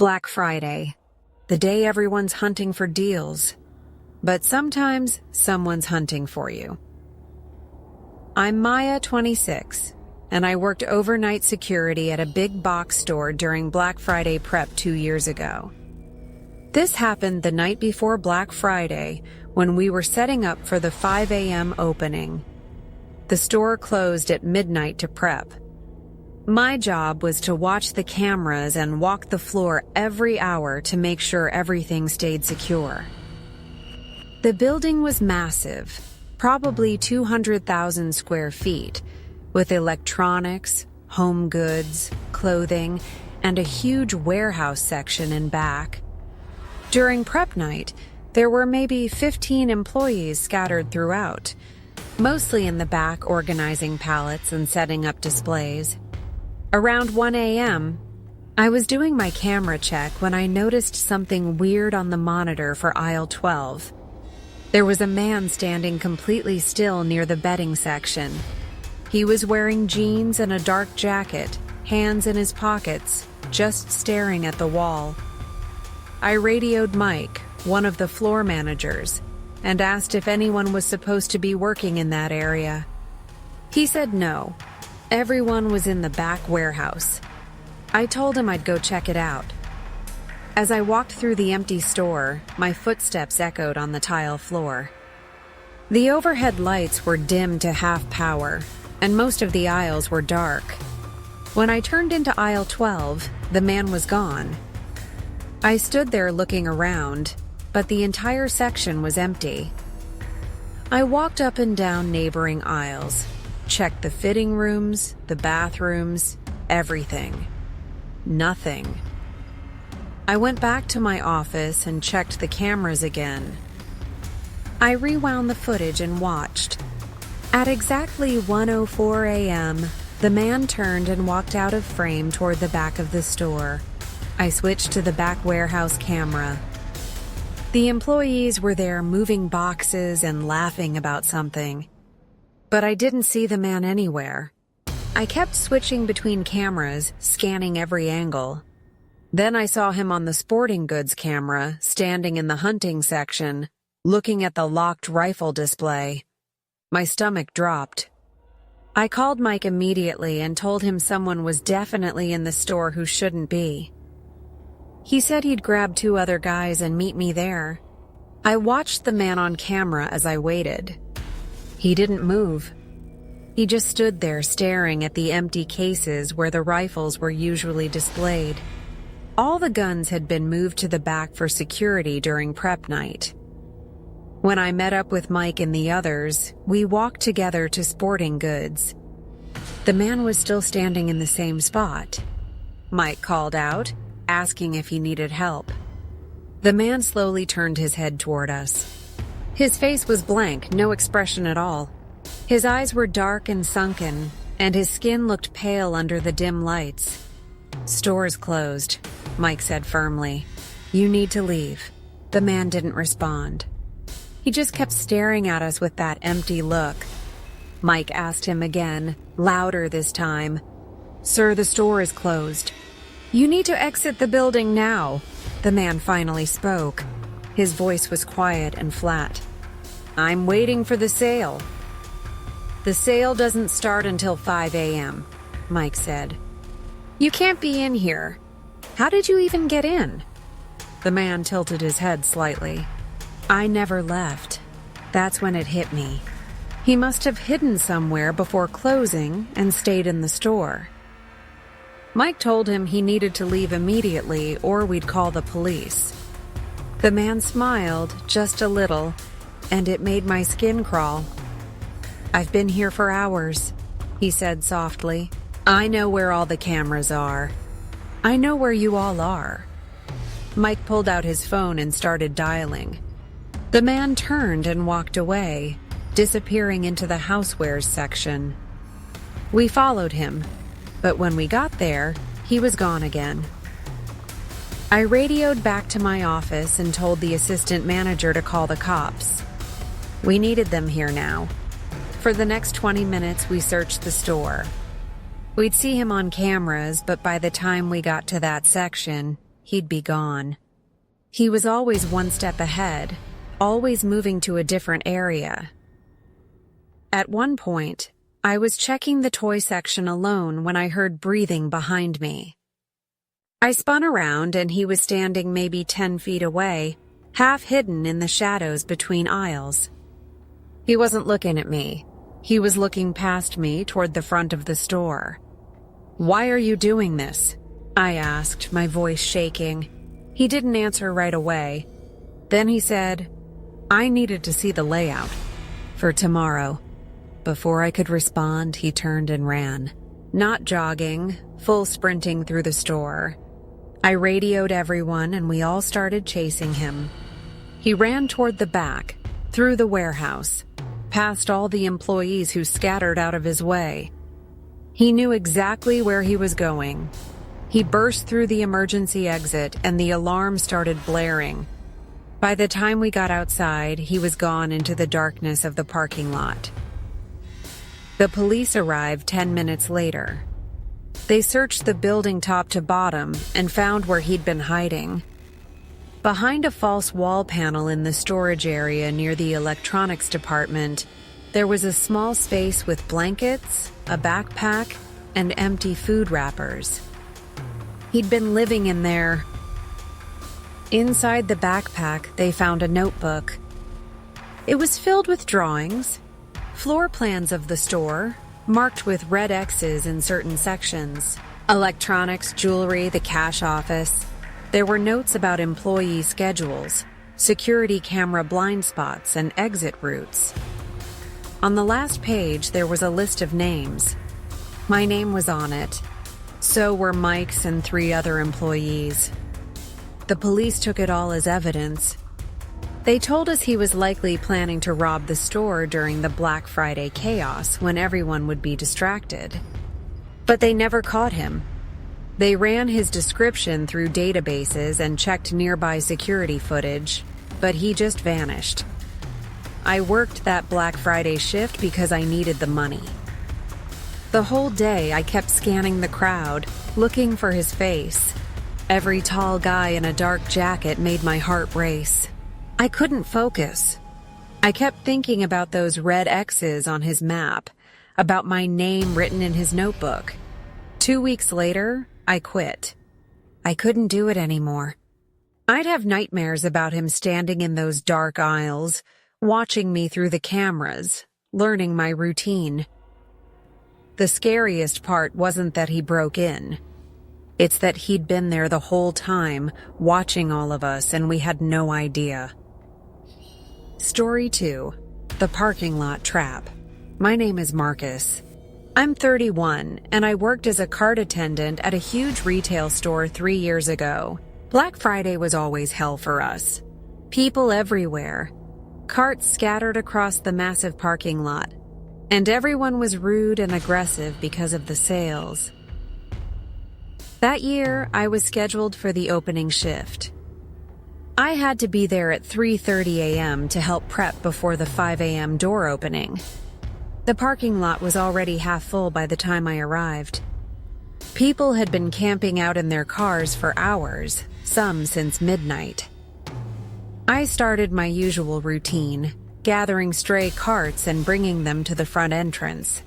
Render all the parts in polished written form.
Black Friday, the day everyone's hunting for deals, but sometimes someone's hunting for you. I'm Maya, 26, and I worked overnight security at a big box store during Black Friday prep 2 years ago. This happened the night before Black Friday when we were setting up for the 5 a.m. opening. The store closed at midnight to prep. My job was to watch the cameras and walk the floor every hour to make sure everything stayed secure. The building was massive, probably 200,000 square feet, with electronics, home goods, clothing, and a huge warehouse section in back. During prep night, there were maybe 15 employees scattered throughout, mostly in the back organizing pallets and setting up displays. Around 1 a.m., I was doing my camera check when I noticed something weird on the monitor for aisle 12. There was a man standing completely still near the bedding section. He was wearing jeans and a dark jacket, hands in his pockets, just staring at the wall. I radioed Mike, one of the floor managers, and asked if anyone was supposed to be working in that area. He said no. Everyone was in the back warehouse. I told him I'd go check it out. As I walked through the empty store, my footsteps echoed on the tile floor. The overhead lights were dim to half power, and most of the aisles were dark. When I turned into aisle 12, the man was gone. I stood there looking around, but the entire section was empty. I walked up and down neighboring aisles, checked the fitting rooms, the bathrooms, everything. Nothing. I went back to my office and checked the cameras again. I rewound the footage and watched. At exactly 1:04 a.m., the man turned and walked out of frame toward the back of the store. I switched to the back warehouse camera. The employees were there moving boxes and laughing about something, but I didn't see the man anywhere. I kept switching between cameras, scanning every angle. Then I saw him on the sporting goods camera, standing in the hunting section, looking at the locked rifle display. My stomach dropped. I called Mike immediately and told him someone was definitely in the store who shouldn't be. He said he'd grab 2 other guys and meet me there. I watched the man on camera as I waited. He didn't move. He just stood there staring at the empty cases where the rifles were usually displayed. All the guns had been moved to the back for security during prep night. When I met up with Mike and the others, we walked together to sporting goods. The man was still standing in the same spot. Mike called out, asking if he needed help. The man slowly turned his head toward us. His face was blank, no expression at all. His eyes were dark and sunken, and his skin looked pale under the dim lights. "Store's closed," Mike said firmly. "You need to leave." The man didn't respond. He just kept staring at us with that empty look. Mike asked him again, louder this time. "Sir, the store is closed." "You need to exit the building now," the man finally spoke. His voice was quiet and flat. "I'm waiting for the sale." "The sale doesn't start until 5 a.m., Mike said. "You can't be in here. How did you even get in?" The man tilted his head slightly. "I never left." That's when it hit me. He must have hidden somewhere before closing and stayed in the store. Mike told him he needed to leave immediately or we'd call the police. The man smiled just a little, and it made my skin crawl. "I've been here for hours," he said softly. "I know where all the cameras are. I know where you all are." Mike pulled out his phone and started dialing. The man turned and walked away, disappearing into the housewares section. We followed him, but when we got there, he was gone again. I radioed back to my office and told the assistant manager to call the cops. We needed them here now. For the next 20 minutes, we searched the store. We'd see him on cameras, but by the time we got to that section, he'd be gone. He was always one step ahead, always moving to a different area. At one point, I was checking the toy section alone when I heard breathing behind me. I spun around and he was standing maybe 10 feet away, half hidden in the shadows between aisles. He wasn't looking at me. He was looking past me toward the front of the store. "Why are you doing this?" I asked, my voice shaking. He didn't answer right away. Then he said, "I needed to see the layout for tomorrow." Before I could respond, he turned and ran. Not jogging, full sprinting through the store. I radioed everyone and we all started chasing him. He ran toward the back, through the warehouse, past all the employees who scattered out of his way. He knew exactly where he was going. He burst through the emergency exit and the alarm started blaring. By the time we got outside, he was gone into the darkness of the parking lot. The police arrived 10 minutes later. They searched the building top to bottom and found where he'd been hiding. Behind a false wall panel in the storage area near the electronics department, there was a small space with blankets, a backpack, and empty food wrappers. He'd been living in there. Inside the backpack, they found a notebook. It was filled with drawings, floor plans of the store, marked with red X's in certain sections. Electronics, jewelry, the cash office. There were notes about employee schedules, security camera blind spots, and exit routes. On the last page, there was a list of names. My name was on it. So were Mike's and 3 other employees. The police took it all as evidence. They told us he was likely planning to rob the store during the Black Friday chaos when everyone would be distracted. But they never caught him. They ran his description through databases and checked nearby security footage, but he just vanished. I worked that Black Friday shift because I needed the money. The whole day I kept scanning the crowd, looking for his face. Every tall guy in a dark jacket made my heart race. I couldn't focus. I kept thinking about those red X's on his map, about my name written in his notebook. 2 weeks later, I quit. I couldn't do it anymore. I'd have nightmares about him standing in those dark aisles, watching me through the cameras, learning my routine. The scariest part wasn't that he broke in. It's that he'd been there the whole time, watching all of us, and we had no idea. Story 2. The Parking Lot Trap. My name is Marcus. I'm 31, and I worked as a cart attendant at a huge retail store 3 years ago. Black Friday was always hell for us. People everywhere. Carts scattered across the massive parking lot. And everyone was rude and aggressive because of the sales. That year, I was scheduled for the opening shift. I had to be there at 3:30 a.m. to help prep before the 5 a.m. door opening. The parking lot was already half full by the time I arrived. People had been camping out in their cars for hours, some since midnight. I started my usual routine, gathering stray carts and bringing them to the front entrance.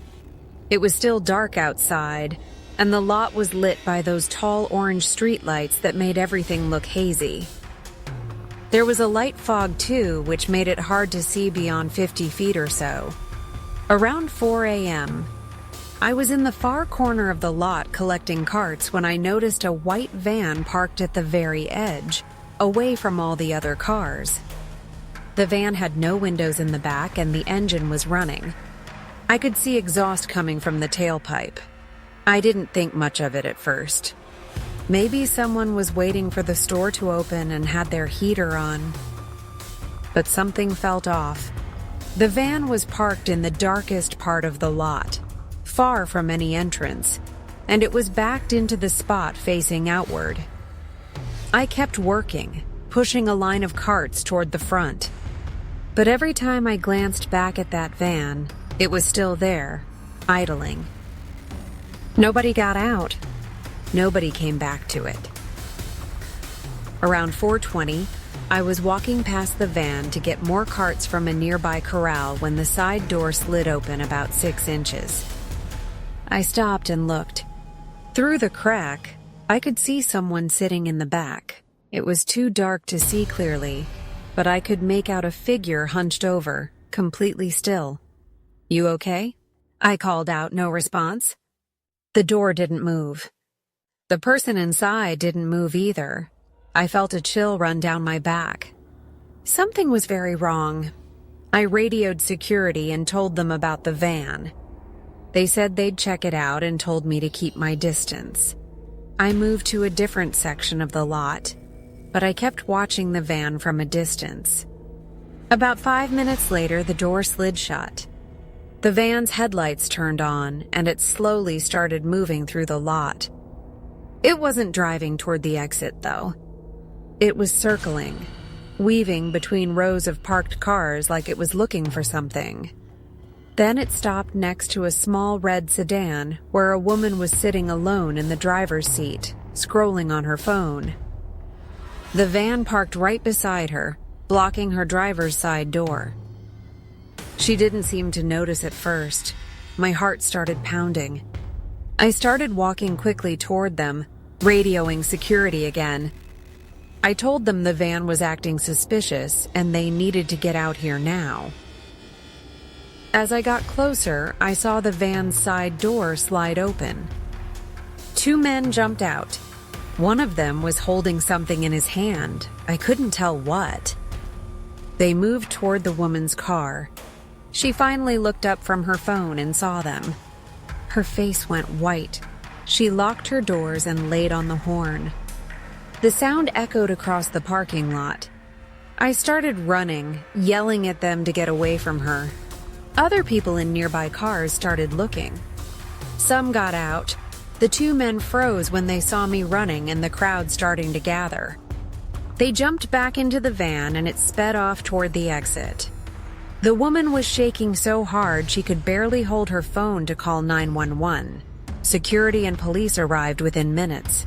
It was still dark outside, and the lot was lit by those tall orange streetlights that made everything look hazy. There was a light fog too, which made it hard to see beyond 50 feet or so. Around 4 a.m., I was in the far corner of the lot collecting carts when I noticed a white van parked at the very edge, away from all the other cars. The van had no windows in the back and the engine was running. I could see exhaust coming from the tailpipe. I didn't think much of it at first. Maybe someone was waiting for the store to open and had their heater on. But something felt off. The van was parked in the darkest part of the lot, far from any entrance, and it was backed into the spot facing outward. I kept working, pushing a line of carts toward the front. But every time I glanced back at that van, it was still there, idling. Nobody got out. Nobody came back to it. Around 4:20, I was walking past the van to get more carts from a nearby corral when the side door slid open about 6 inches. I stopped and looked. Through the crack, I could see someone sitting in the back. It was too dark to see clearly, but I could make out a figure hunched over, completely still. "You okay?" I called out, no response. The door didn't move. The person inside didn't move either. I felt a chill run down my back. Something was very wrong. I radioed security and told them about the van. They said they'd check it out and told me to keep my distance. I moved to a different section of the lot, but I kept watching the van from a distance. About 5 minutes later, the door slid shut. The van's headlights turned on, and it slowly started moving through the lot. It wasn't driving toward the exit, though. It was circling, weaving between rows of parked cars like it was looking for something. Then it stopped next to a small red sedan where a woman was sitting alone in the driver's seat, scrolling on her phone. The van parked right beside her, blocking her driver's side door. She didn't seem to notice at first. My heart started pounding. I started walking quickly toward them, radioing security again. I told them the van was acting suspicious and they needed to get out here now. As I got closer, I saw the van's side door slide open. 2 men jumped out. One of them was holding something in his hand. I couldn't tell what. They moved toward the woman's car. She finally looked up from her phone and saw them. Her face went white. She locked her doors and laid on the horn. The sound echoed across the parking lot. I started running, yelling at them to get away from her. Other people in nearby cars started looking. Some got out. The 2 men froze when they saw me running and the crowd starting to gather. They jumped back into the van and it sped off toward the exit. The woman was shaking so hard she could barely hold her phone to call 911. Security and police arrived within minutes.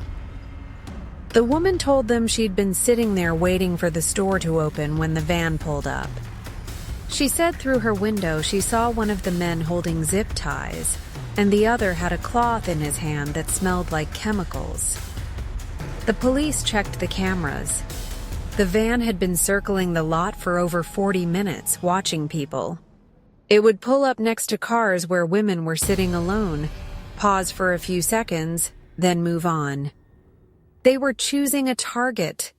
The woman told them she'd been sitting there waiting for the store to open when the van pulled up. She said through her window she saw one of the men holding zip ties, and the other had a cloth in his hand that smelled like chemicals. The police checked the cameras. The van had been circling the lot for over 40 minutes, watching people. It would pull up next to cars where women were sitting alone, pause for a few seconds, then move on. They were choosing a target.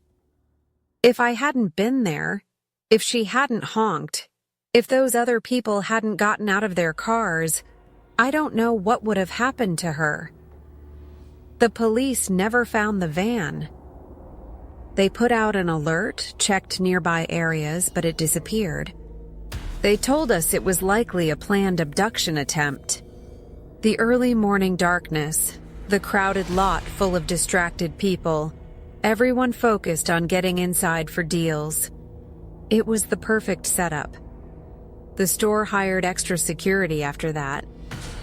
If I hadn't been there, if she hadn't honked, if those other people hadn't gotten out of their cars, I don't know what would have happened to her. The police never found the van. They put out an alert, checked nearby areas, but it disappeared. They told us it was likely a planned abduction attempt. The early morning darkness, the crowded lot full of distracted people, everyone focused on getting inside for deals. It was the perfect setup. The store hired extra security after that,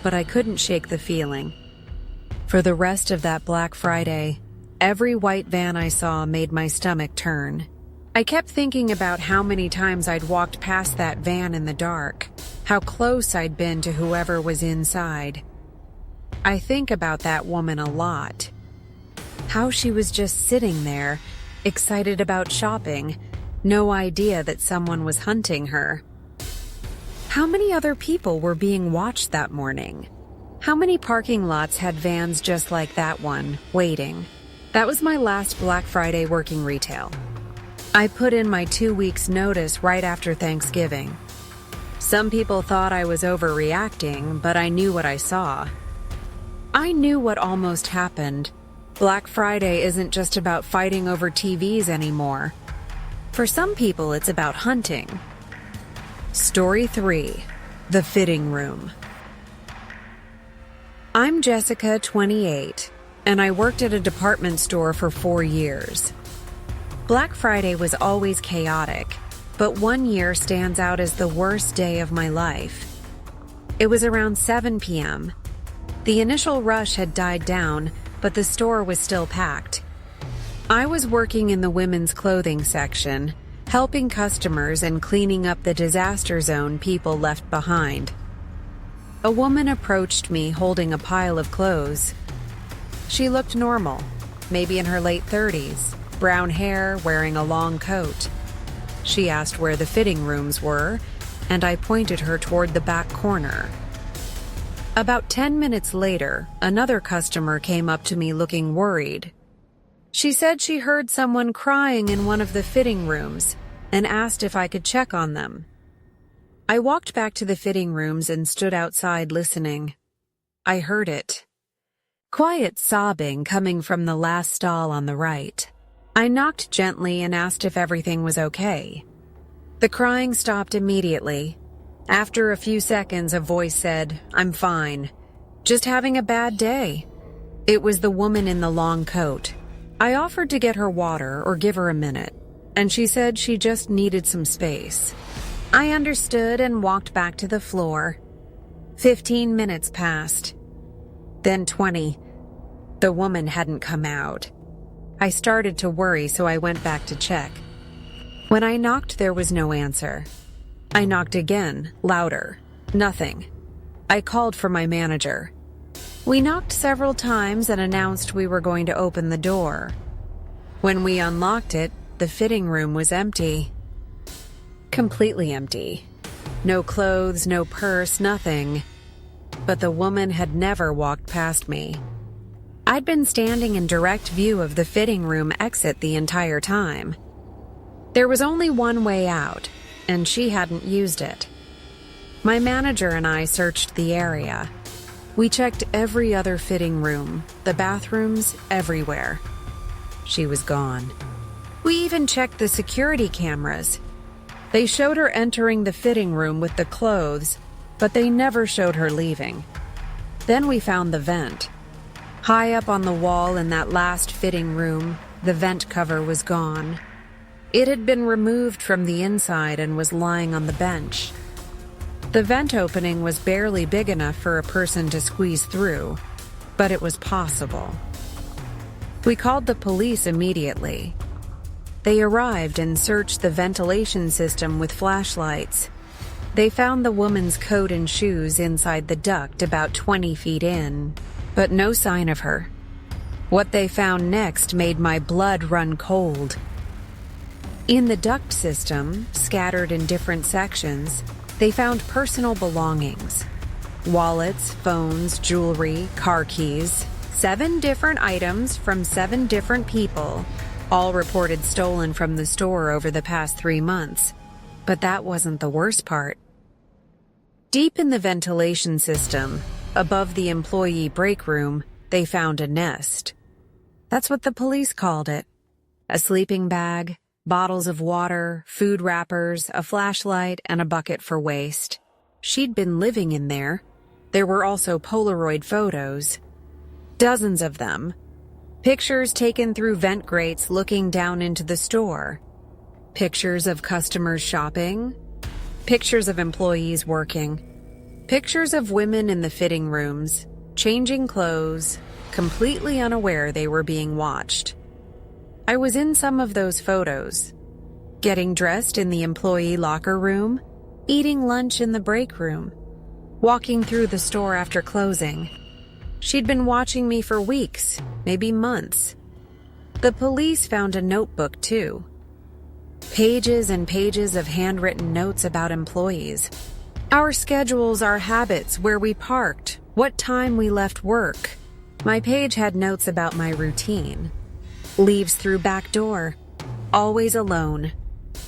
but I couldn't shake the feeling. For the rest of that Black Friday, every white van I saw made my stomach turn. I kept thinking about how many times I'd walked past that van in the dark, how close I'd been to whoever was inside. I think about that woman a lot. How she was just sitting there, excited about shopping, no idea that someone was hunting her. How many other people were being watched that morning? How many parking lots had vans just like that one, waiting? That was my last Black Friday working retail. I put in my 2 weeks' notice right after Thanksgiving. Some people thought I was overreacting, but I knew what I saw. I knew what almost happened. Black Friday isn't just about fighting over TVs anymore. For some people, it's about hunting. Story 3: The Fitting Room. I'm Jessica, 28, and I worked at a department store for 4 years. Black Friday was always chaotic, but one year stands out as the worst day of my life. It was around 7 p.m. The initial rush had died down, but the store was still packed. I was working in the women's clothing section, helping customers and cleaning up the disaster zone people left behind. A woman approached me holding a pile of clothes. She looked normal, maybe in her late 30s, brown hair, wearing a long coat. She asked where the fitting rooms were, and I pointed her toward the back corner. About 10 minutes later, another customer came up to me looking worried. She said she heard someone crying in one of the fitting rooms and asked if I could check on them. I walked back to the fitting rooms and stood outside listening. I heard it. Quiet sobbing coming from the last stall on the right. I knocked gently and asked if everything was okay. The crying stopped immediately. After a few seconds, a voice said, "I'm fine. Just having a bad day." It was the woman in the long coat. I offered to get her water or give her a minute, and she said she just needed some space. I understood and walked back to the floor. 15 minutes passed. Then 20. The woman hadn't come out. I started to worry, so I went back to check. When I knocked, there was no answer. I knocked again, louder. Nothing. I called for my manager. We knocked several times and announced we were going to open the door. When we unlocked it, the fitting room was empty. Completely empty. No clothes, no purse, nothing. But the woman had never walked past me. I'd been standing in direct view of the fitting room exit the entire time. There was only one way out, and she hadn't used it. My manager and I searched the area. We checked every other fitting room, the bathrooms, everywhere. She was gone. We even checked the security cameras. They showed her entering the fitting room with the clothes, but they never showed her leaving. Then we found the vent. High up on the wall in that last fitting room, the vent cover was gone. It had been removed from the inside and was lying on the bench. The vent opening was barely big enough for a person to squeeze through, but it was possible. We called the police immediately. They arrived and searched the ventilation system with flashlights. They found the woman's coat and shoes inside the duct about 20 feet in, but no sign of her. What they found next made my blood run cold. In the duct system, scattered in different sections, they found personal belongings. Wallets, phones, jewelry, car keys. 7 different items from 7 different people, all reported stolen from the store over the past 3 months. But that wasn't the worst part. Deep in the ventilation system, above the employee break room, they found a nest. That's what the police called it. A sleeping bag, bottles of water, food wrappers, a flashlight, and a bucket for waste. She'd been living in there. There were also Polaroid photos. Dozens of them. Pictures taken through vent grates looking down into the store. Pictures of customers shopping. Pictures of employees working. Pictures of women in the fitting rooms, changing clothes, completely unaware they were being watched. I was in some of those photos, getting dressed in the employee locker room, eating lunch in the break room, walking through the store after closing. She'd been watching me for weeks, maybe months. The police found a notebook too. Pages and pages of handwritten notes about employees. Our schedules, our habits, where we parked, what time we left work. My page had notes about my routine. Leaves through back door. Always alone.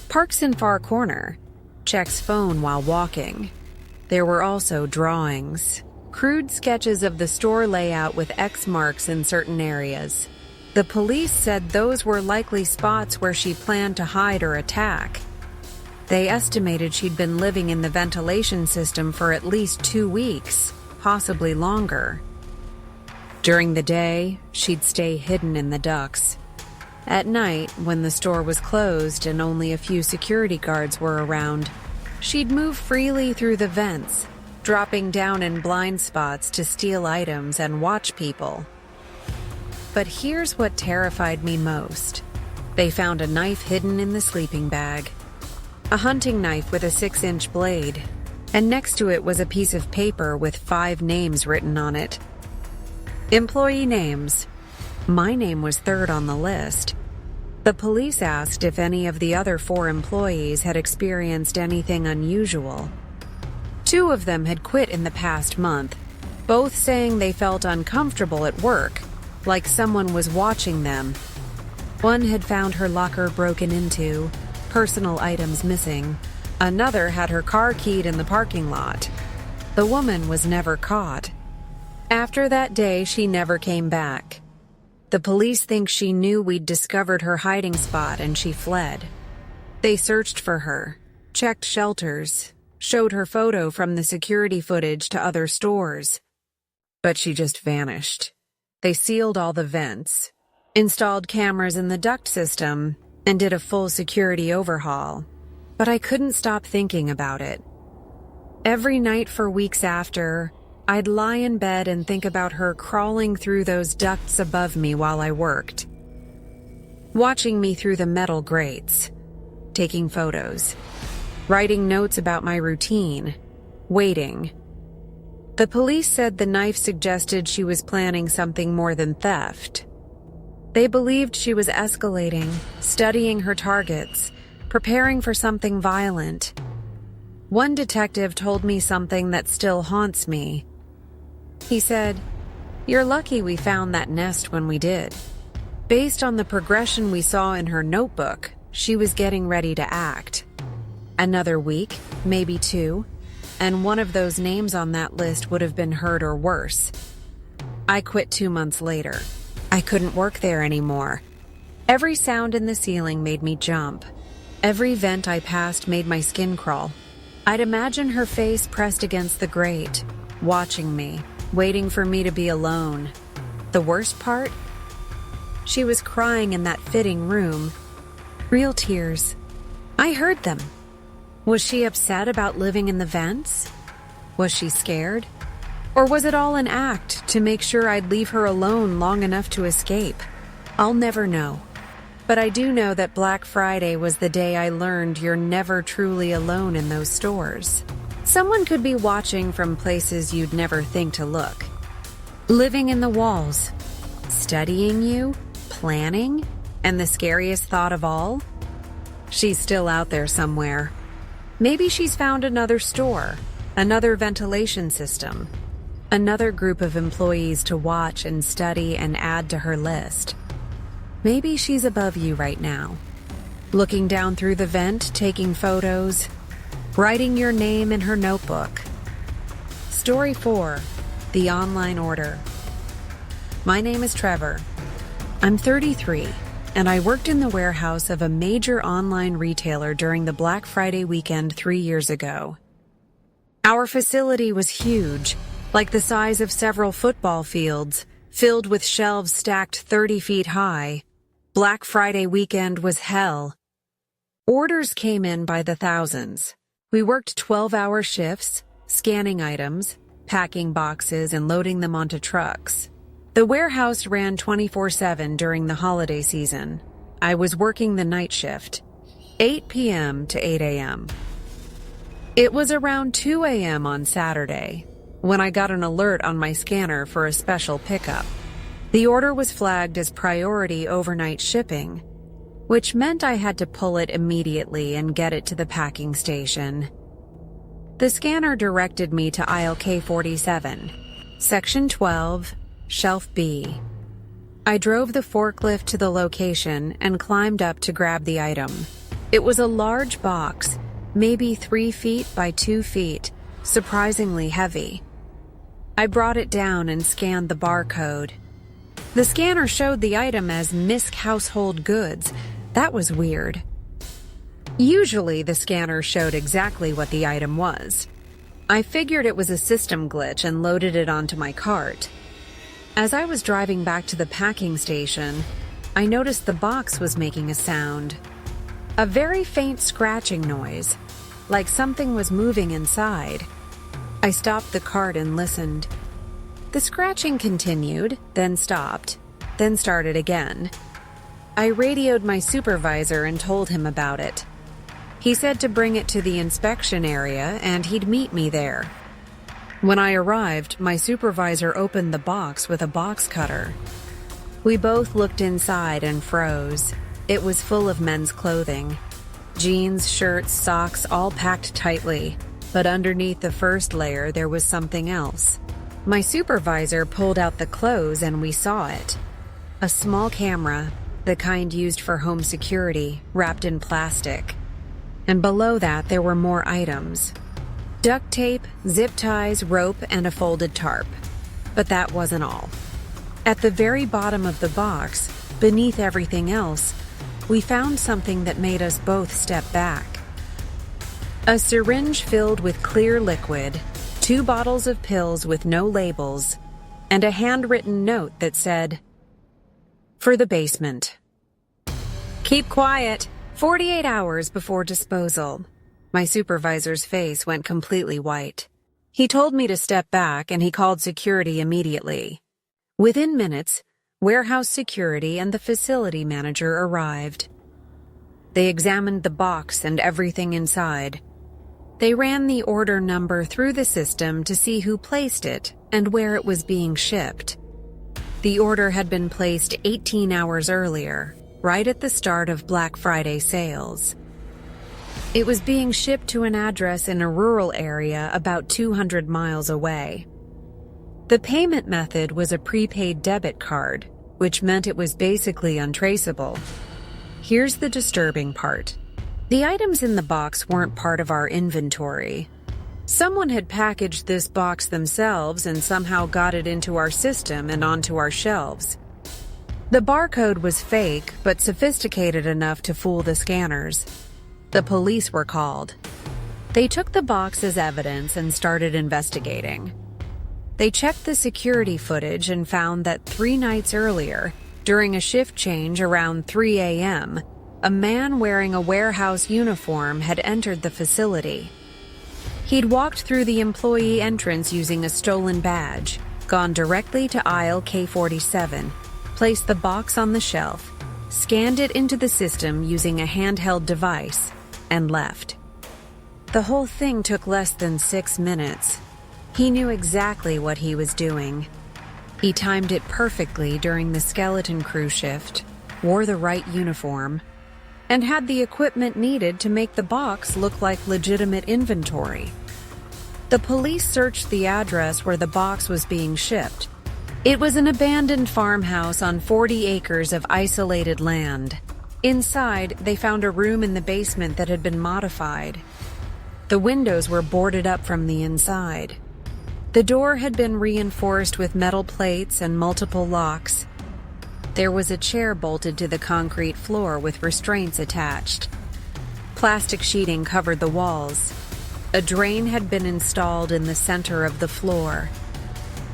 Parks in far corner. Checks phone while walking. There were also drawings. Crude sketches of the store layout with X marks in certain areas. The police said those were likely spots where she planned to hide or attack. They estimated she'd been living in the ventilation system for at least 2 weeks, possibly longer. During the day, she'd stay hidden in the ducts. At night, when the store was closed and only a few security guards were around, she'd move freely through the vents, dropping down in blind spots to steal items and watch people. But here's what terrified me most. They found a knife hidden in the sleeping bag. A hunting knife with a 6-inch blade. And next to it was a piece of paper with 5 names written on it. Employee names. My name was third on the list. The police asked if any of the other 4 employees had experienced anything unusual. 2 of them had quit in the past month, both saying they felt uncomfortable at work, like someone was watching them. One had found her locker broken into, personal items missing. Another had her car keyed in the parking lot. The woman was never caught. After that day, she never came back. The police think she knew we'd discovered her hiding spot and she fled. They searched for her, checked shelters, showed her photo from the security footage to other stores. But she just vanished. They sealed all the vents, installed cameras in the duct system, and did a full security overhaul. But I couldn't stop thinking about it. Every night for weeks after, I'd lie in bed and think about her crawling through those ducts above me while I worked, watching me through the metal grates, taking photos, writing notes about my routine, waiting. The police said the knife suggested she was planning something more than theft. They believed she was escalating, studying her targets, preparing for something violent. One detective told me something that still haunts me. He said, "You're lucky we found that nest when we did. Based on the progression we saw in her notebook, she was getting ready to act. Another week, maybe 2, and one of those names on that list would have been hurt or worse." I quit 2 months later. I couldn't work there anymore. Every sound in the ceiling made me jump. Every vent I passed made my skin crawl. I'd imagine her face pressed against the grate, watching me, waiting for me to be alone. The worst part? She was crying in that fitting room. Real tears. I heard them. Was she upset about living in the vents? Was she scared? Or was it all an act to make sure I'd leave her alone long enough to escape? I'll never know. But I do know that Black Friday was the day I learned you're never truly alone in those stores. Someone could be watching from places you'd never think to look. Living in the walls. Studying you. Planning. And the scariest thought of all? She's still out there somewhere. Maybe she's found another store, another ventilation system, another group of employees to watch and study and add to her list. Maybe she's above you right now, looking down through the vent, taking photos, writing your name in her notebook. Story 4, The Online Order. My name is Trevor. I'm 33, and I worked in the warehouse of a major online retailer during the Black Friday weekend 3 years ago. Our facility was huge, like the size of several football fields, filled with shelves stacked 30 feet high. Black Friday weekend was hell. Orders came in by the thousands. We worked 12-hour shifts, scanning items, packing boxes, and loading them onto trucks. The warehouse ran 24/7 during the holiday season. I was working the night shift, 8 p.m. to 8 a.m. It was around 2 a.m. on Saturday when I got an alert on my scanner for a special pickup. The order was flagged as priority overnight shipping, which meant I had to pull it immediately and get it to the packing station. The scanner directed me to aisle K47, section 12, shelf B. I drove the forklift to the location and climbed up to grab the item. It was a large box, maybe 3 feet by 2 feet, surprisingly heavy. I brought it down and scanned the barcode. The scanner showed the item as Misk Household Goods. That was weird. Usually the scanner showed exactly what the item was. I figured it was a system glitch and loaded it onto my cart. As I was driving back to the packing station, I noticed the box was making a sound. A very faint scratching noise, like something was moving inside. I stopped the cart and listened. The scratching continued, then stopped. then started again. I radioed my supervisor and told him about it. He said to bring it to the inspection area and he'd meet me there. When I arrived, my supervisor opened the box with a box cutter. We both looked inside and froze. It was full of men's clothing. Jeans, shirts, socks, all packed tightly. But underneath the first layer, there was something else. My supervisor pulled out the clothes and we saw it. A small camera, the kind used for home security, wrapped in plastic. And below that, there were more items. Duct tape, zip ties, rope, and a folded tarp. But that wasn't all. At the very bottom of the box, beneath everything else, we found something that made us both step back. A syringe filled with clear liquid, 2 bottles of pills with no labels, and a handwritten note that said, "For the basement. Keep quiet. 48 hours before disposal." My supervisor's face went completely white. He told me to step back and he called security immediately. Within minutes, warehouse security and the facility manager arrived. They examined the box and everything inside. They ran the order number through the system to see who placed it and where it was being shipped. The order had been placed 18 hours earlier, right at the start of Black Friday sales. It was being shipped to an address in a rural area about 200 miles away. The payment method was a prepaid debit card, which meant it was basically untraceable. Here's the disturbing part. The items in the box weren't part of our inventory. Someone had packaged this box themselves and somehow got it into our system and onto our shelves. The barcode was fake, but sophisticated enough to fool the scanners. The police were called. They took the box as evidence and started investigating. They checked the security footage and found that 3 nights earlier, during a shift change around 3 a.m., a man wearing a warehouse uniform had entered the facility. He'd walked through the employee entrance using a stolen badge, gone directly to aisle K47, placed the box on the shelf, scanned it into the system using a handheld device, and left. The whole thing took less than 6 minutes. He knew exactly what he was doing. He timed it perfectly during the skeleton crew shift, wore the right uniform, and had the equipment needed to make the box look like legitimate inventory. The police searched the address where the box was being shipped. It was an abandoned farmhouse on 40 acres of isolated land. Inside, they found a room in the basement that had been modified. The windows were boarded up from the inside. The door had been reinforced with metal plates and multiple locks. There was a chair bolted to the concrete floor with restraints attached. Plastic sheeting covered the walls. A drain had been installed in the center of the floor.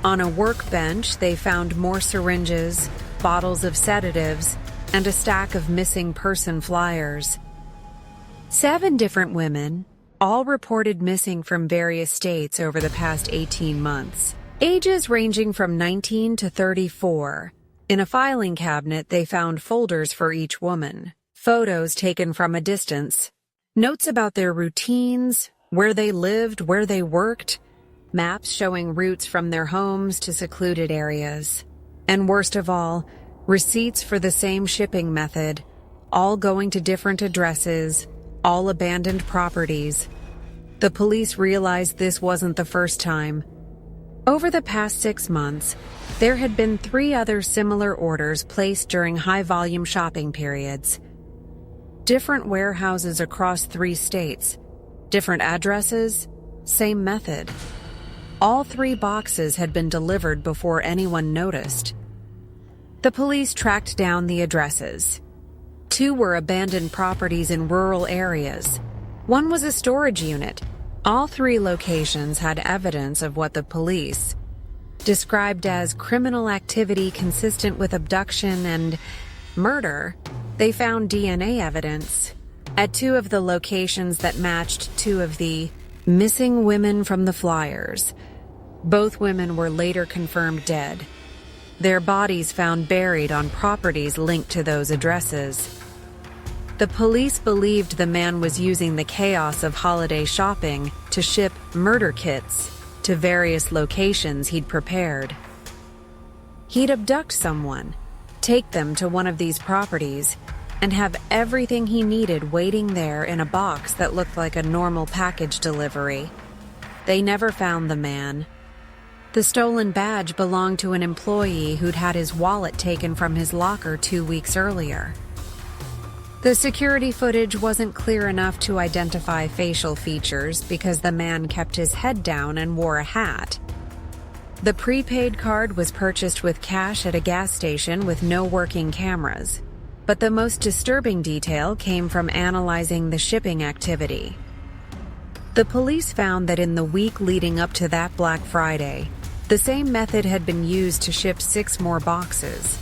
On a workbench, they found more syringes, bottles of sedatives, and a stack of missing person flyers. 7 different women, all reported missing from various states over the past 18 months. Ages ranging from 19 to 34. In a filing cabinet, they found folders for each woman, photos taken from a distance, notes about their routines, where they lived, where they worked, maps showing routes from their homes to secluded areas. And worst of all, receipts for the same shipping method, all going to different addresses, all abandoned properties. The police realized this wasn't the first time. Over the past 6 months, there had been 3 other similar orders placed during high-volume shopping periods. Different warehouses across 3 states, different addresses, same method. All 3 boxes had been delivered before anyone noticed. The police tracked down the addresses. 2 were abandoned properties in rural areas. 1 was a storage unit. All 3 locations had evidence of what the police described as criminal activity consistent with abduction and murder. They found DNA evidence at 2 of the locations that matched 2 of the missing women from the flyers. Both women were later confirmed dead. their bodies found buried on properties linked to those addresses. The police believed the man was using the chaos of holiday shopping to ship murder kits to various locations he'd prepared. He'd abduct someone, take them to one of these properties, and have everything he needed waiting there in a box that looked like a normal package delivery. They never found the man. The stolen badge belonged to an employee who'd had his wallet taken from his locker 2 weeks earlier. The security footage wasn't clear enough to identify facial features because the man kept his head down and wore a hat. The prepaid card was purchased with cash at a gas station with no working cameras, but the most disturbing detail came from analyzing the shipping activity. The police found that in the week leading up to that Black Friday, the same method had been used to ship 6 more boxes.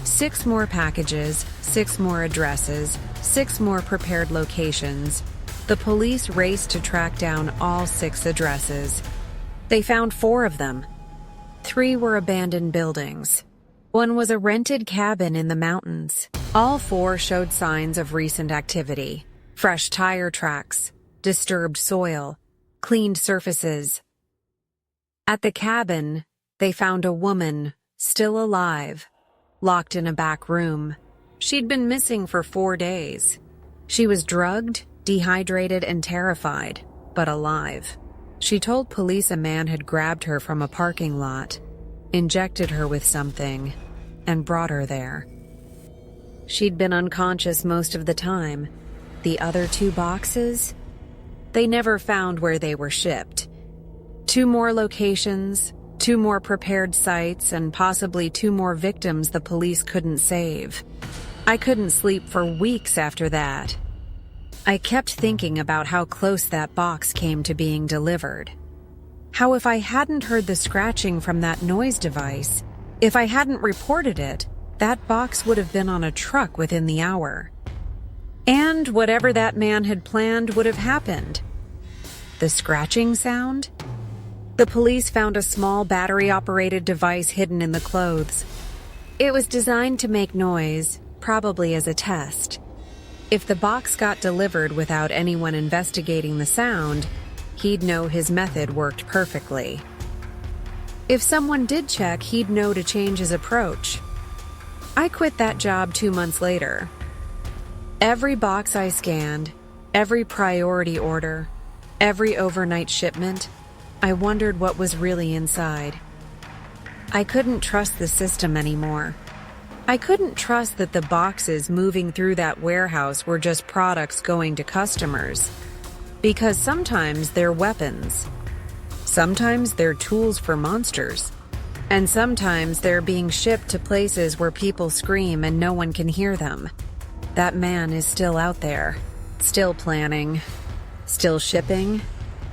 6 more packages, 6 more addresses, 6 more prepared locations. The police raced to track down all 6 addresses. They found 4 of them. 3 were abandoned buildings. 1 was a rented cabin in the mountains. All 4 showed signs of recent activity: fresh tire tracks, disturbed soil, cleaned surfaces. At the cabin, they found a woman, still alive, locked in a back room. She'd been missing for 4 days. She was drugged, dehydrated, and terrified, but alive. She told police a man had grabbed her from a parking lot, injected her with something, and brought her there. She'd been unconscious most of the time. The other 2 boxes? They never found where they were shipped. 2 more locations, 2 more prepared sites, and possibly 2 more victims the police couldn't save. I couldn't sleep for weeks after that. I kept thinking about how close that box came to being delivered. How if I hadn't heard the scratching from that noise device, if I hadn't reported it, that box would have been on a truck within the hour. And whatever that man had planned would have happened. The scratching sound? The police found a small battery-operated device hidden in the clothes. It was designed to make noise, probably as a test. If the box got delivered without anyone investigating the sound, he'd know his method worked perfectly. If someone did check, he'd know to change his approach. I quit that job 2 months later. Every box I scanned, every priority order, every overnight shipment, I wondered what was really inside. I couldn't trust the system anymore. I couldn't trust that the boxes moving through that warehouse were just products going to customers. Because sometimes they're weapons. Sometimes they're tools for monsters. And sometimes they're being shipped to places where people scream and no one can hear them. That man is still out there. Still planning. Still shipping.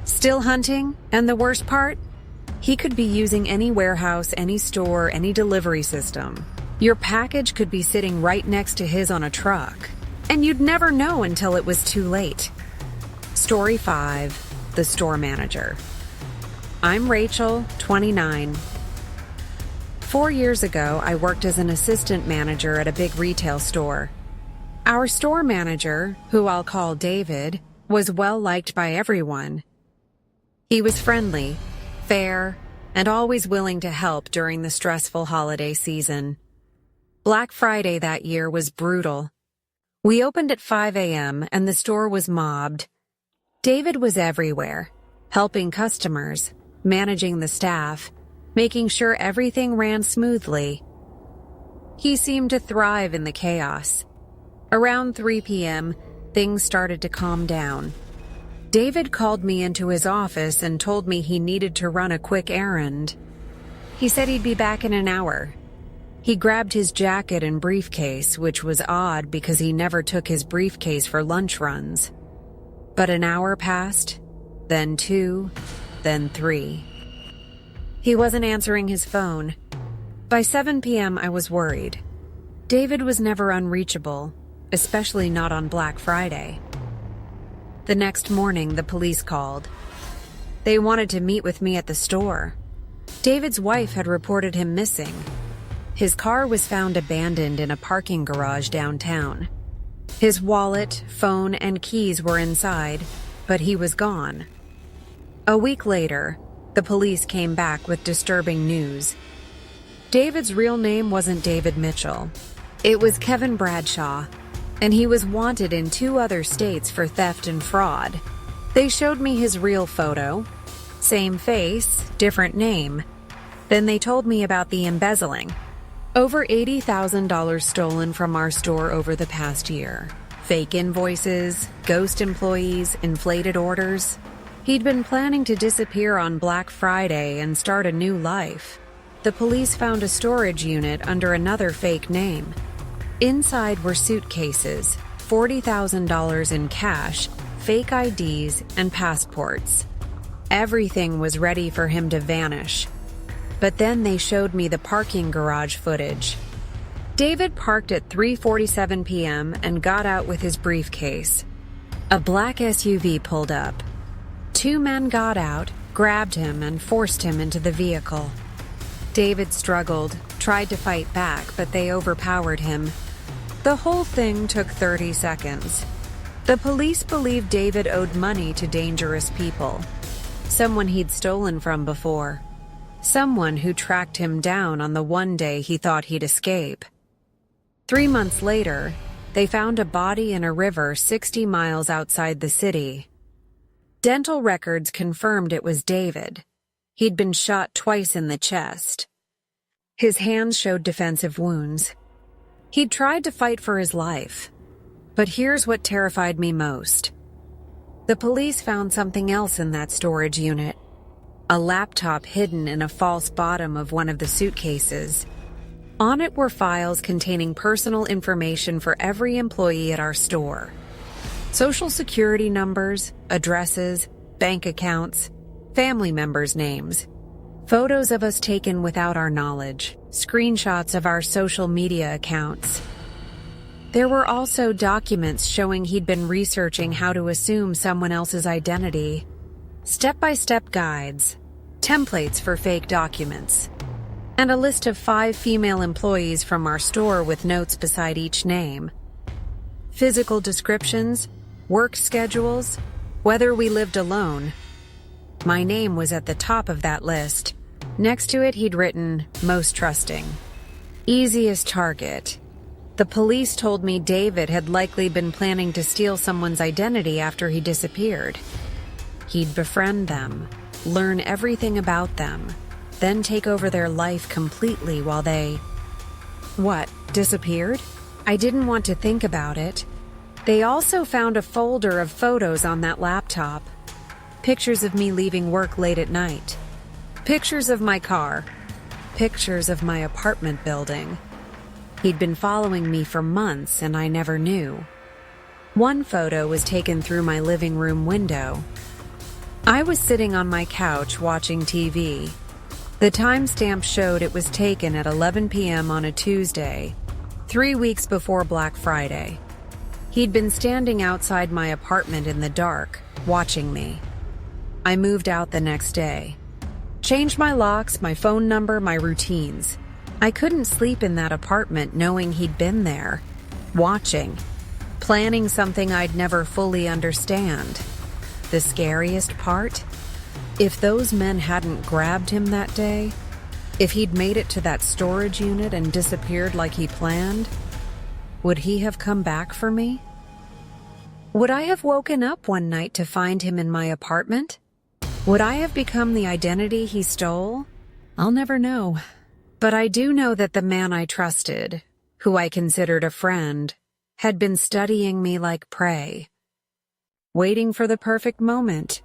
Still hunting. And the worst part? He could be using any warehouse, any store, any delivery system. Your package could be sitting right next to his on a truck, and you'd never know until it was too late. Story 5, The Store Manager. I'm Rachel, 29. 4 years ago, I worked as an assistant manager at a big retail store. Our store manager, who I'll call David, was well liked by everyone. He was friendly, fair, and always willing to help during the stressful holiday season. Black Friday that year was brutal. We opened at 5 a.m. and the store was mobbed. David was everywhere, helping customers, managing the staff, making sure everything ran smoothly. He seemed to thrive in the chaos. Around 3 p.m., things started to calm down. David called me into his office and told me he needed to run a quick errand. He said he'd be back in an hour. He grabbed his jacket and briefcase, which was odd because he never took his briefcase for lunch runs. But an hour passed, then 2, then 3. He wasn't answering his phone. By 7 p.m., I was worried. David was never unreachable, especially not on Black Friday. The next morning, the police called. They wanted to meet with me at the store. David's wife had reported him missing. His car was found abandoned in a parking garage downtown. His wallet, phone, and keys were inside, but he was gone. A week later, the police came back with disturbing news. David's real name wasn't David Mitchell. It was Kevin Bradshaw, and he was wanted in 2 other states for theft and fraud. They showed me his real photo. Same face, different name. Then they told me about the embezzling. Over $80,000 stolen from our store over the past year. Fake invoices, ghost employees, inflated orders. He'd been planning to disappear on Black Friday and start a new life. The police found a storage unit under another fake name. Inside were suitcases, $40,000 in cash, fake IDs, and passports. Everything was ready for him to vanish. But then they showed me the parking garage footage. David parked at 3:47 p.m. and got out with his briefcase. A black SUV pulled up. 2 men got out, grabbed him, and forced him into the vehicle. David struggled, tried to fight back, but they overpowered him. The whole thing took 30 seconds. The police believed David owed money to dangerous people. Someone he'd stolen from before. Someone who tracked him down on the one day he thought he'd escape. 3 months later, they found a body in a river 60 miles outside the city. Dental records confirmed it was David. He'd been shot twice in the chest. His hands showed defensive wounds. He'd tried to fight for his life. But here's what terrified me most. The police found something else in that storage unit. A laptop hidden in a false bottom of one of the suitcases. On it were files containing personal information for every employee at our store. Social security numbers, addresses, bank accounts, family members' names. Photos of us taken without our knowledge. Screenshots of our social media accounts. There were also documents showing he'd been researching how to assume someone else's identity. Step-by-step guides, templates for fake documents, and a list of 5 female employees from our store with notes beside each name. Physical descriptions, work schedules, whether we lived alone. My name was at the top of that list. Next to it, he'd written, "Most trusting." Easiest target. The police told me David had likely been planning to steal someone's identity after he disappeared. He'd befriend them, learn everything about them, then take over their life completely while they... disappeared? I didn't want to think about it. They also found a folder of photos on that laptop. Pictures of me leaving work late at night. Pictures of my car. Pictures of my apartment building. He'd been following me for months and I never knew. One photo was taken through my living room window. I was sitting on my couch watching TV. The timestamp showed it was taken at 11 p.m. on a Tuesday, 3 weeks before Black Friday. He'd been standing outside my apartment in the dark, watching me. I moved out the next day. Changed my locks, my phone number, my routines. I couldn't sleep in that apartment knowing he'd been there, watching, planning something I'd never fully understand. The scariest part? If those men hadn't grabbed him that day, if he'd made it to that storage unit and disappeared like he planned, would he have come back for me? Would I have woken up one night to find him in my apartment? Would I have become the identity he stole? I'll never know. But I do know that the man I trusted, who I considered a friend, had been studying me like prey, waiting for the perfect moment,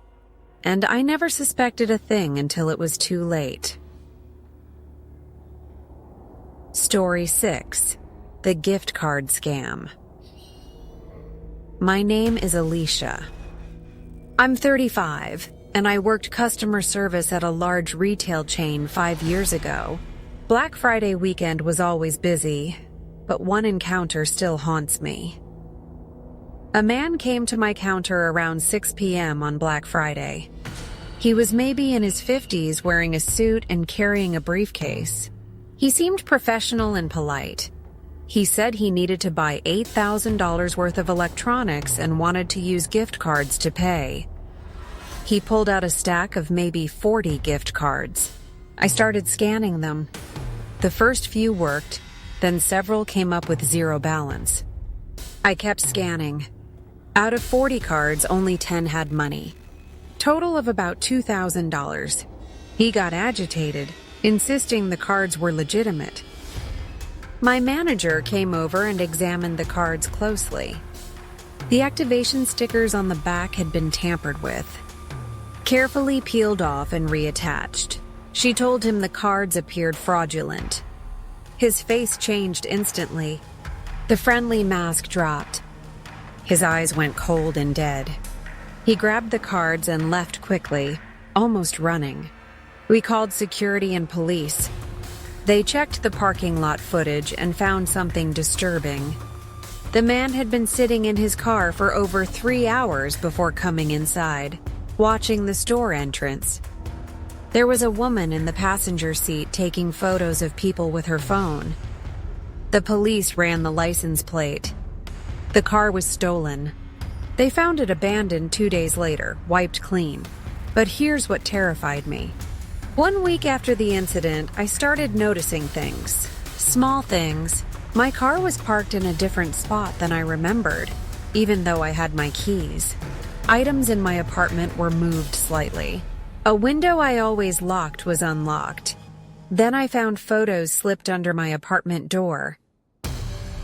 and I never suspected a thing until it was too late. Story 6. The Gift Card Scam. My name is Alicia. I'm 35, and I worked customer service at a large retail chain 5 years ago. Black Friday weekend was always busy, but one encounter still haunts me. A man came to my counter around 6 p.m. on Black Friday. He was maybe in his 50s, wearing a suit and carrying a briefcase. He seemed professional and polite. He said he needed to buy $8,000 worth of electronics and wanted to use gift cards to pay. He pulled out a stack of maybe 40 gift cards. I started scanning them. The first few worked, then several came up with zero balance. I kept scanning. Out of 40 cards, only 10 had money. Total of about $2,000. He got agitated, insisting the cards were legitimate. My manager came over and examined the cards closely. The activation stickers on the back had been tampered with. Carefully peeled off and reattached. She told him the cards appeared fraudulent. His face changed instantly. The friendly mask dropped. His eyes went cold and dead. He grabbed the cards and left quickly, almost running. We called security and police. They checked the parking lot footage and found something disturbing. The man had been sitting in his car for over 3 hours before coming inside, watching the store entrance. There was a woman in the passenger seat taking photos of people with her phone. The police ran the license plate. The car was stolen. They found it abandoned 2 days later, wiped clean. But here's what terrified me. 1 week after the incident, I started noticing things. Small things. My car was parked in a different spot than I remembered, even though I had my keys. Items in my apartment were moved slightly. A window I always locked was unlocked. Then I found photos slipped under my apartment door.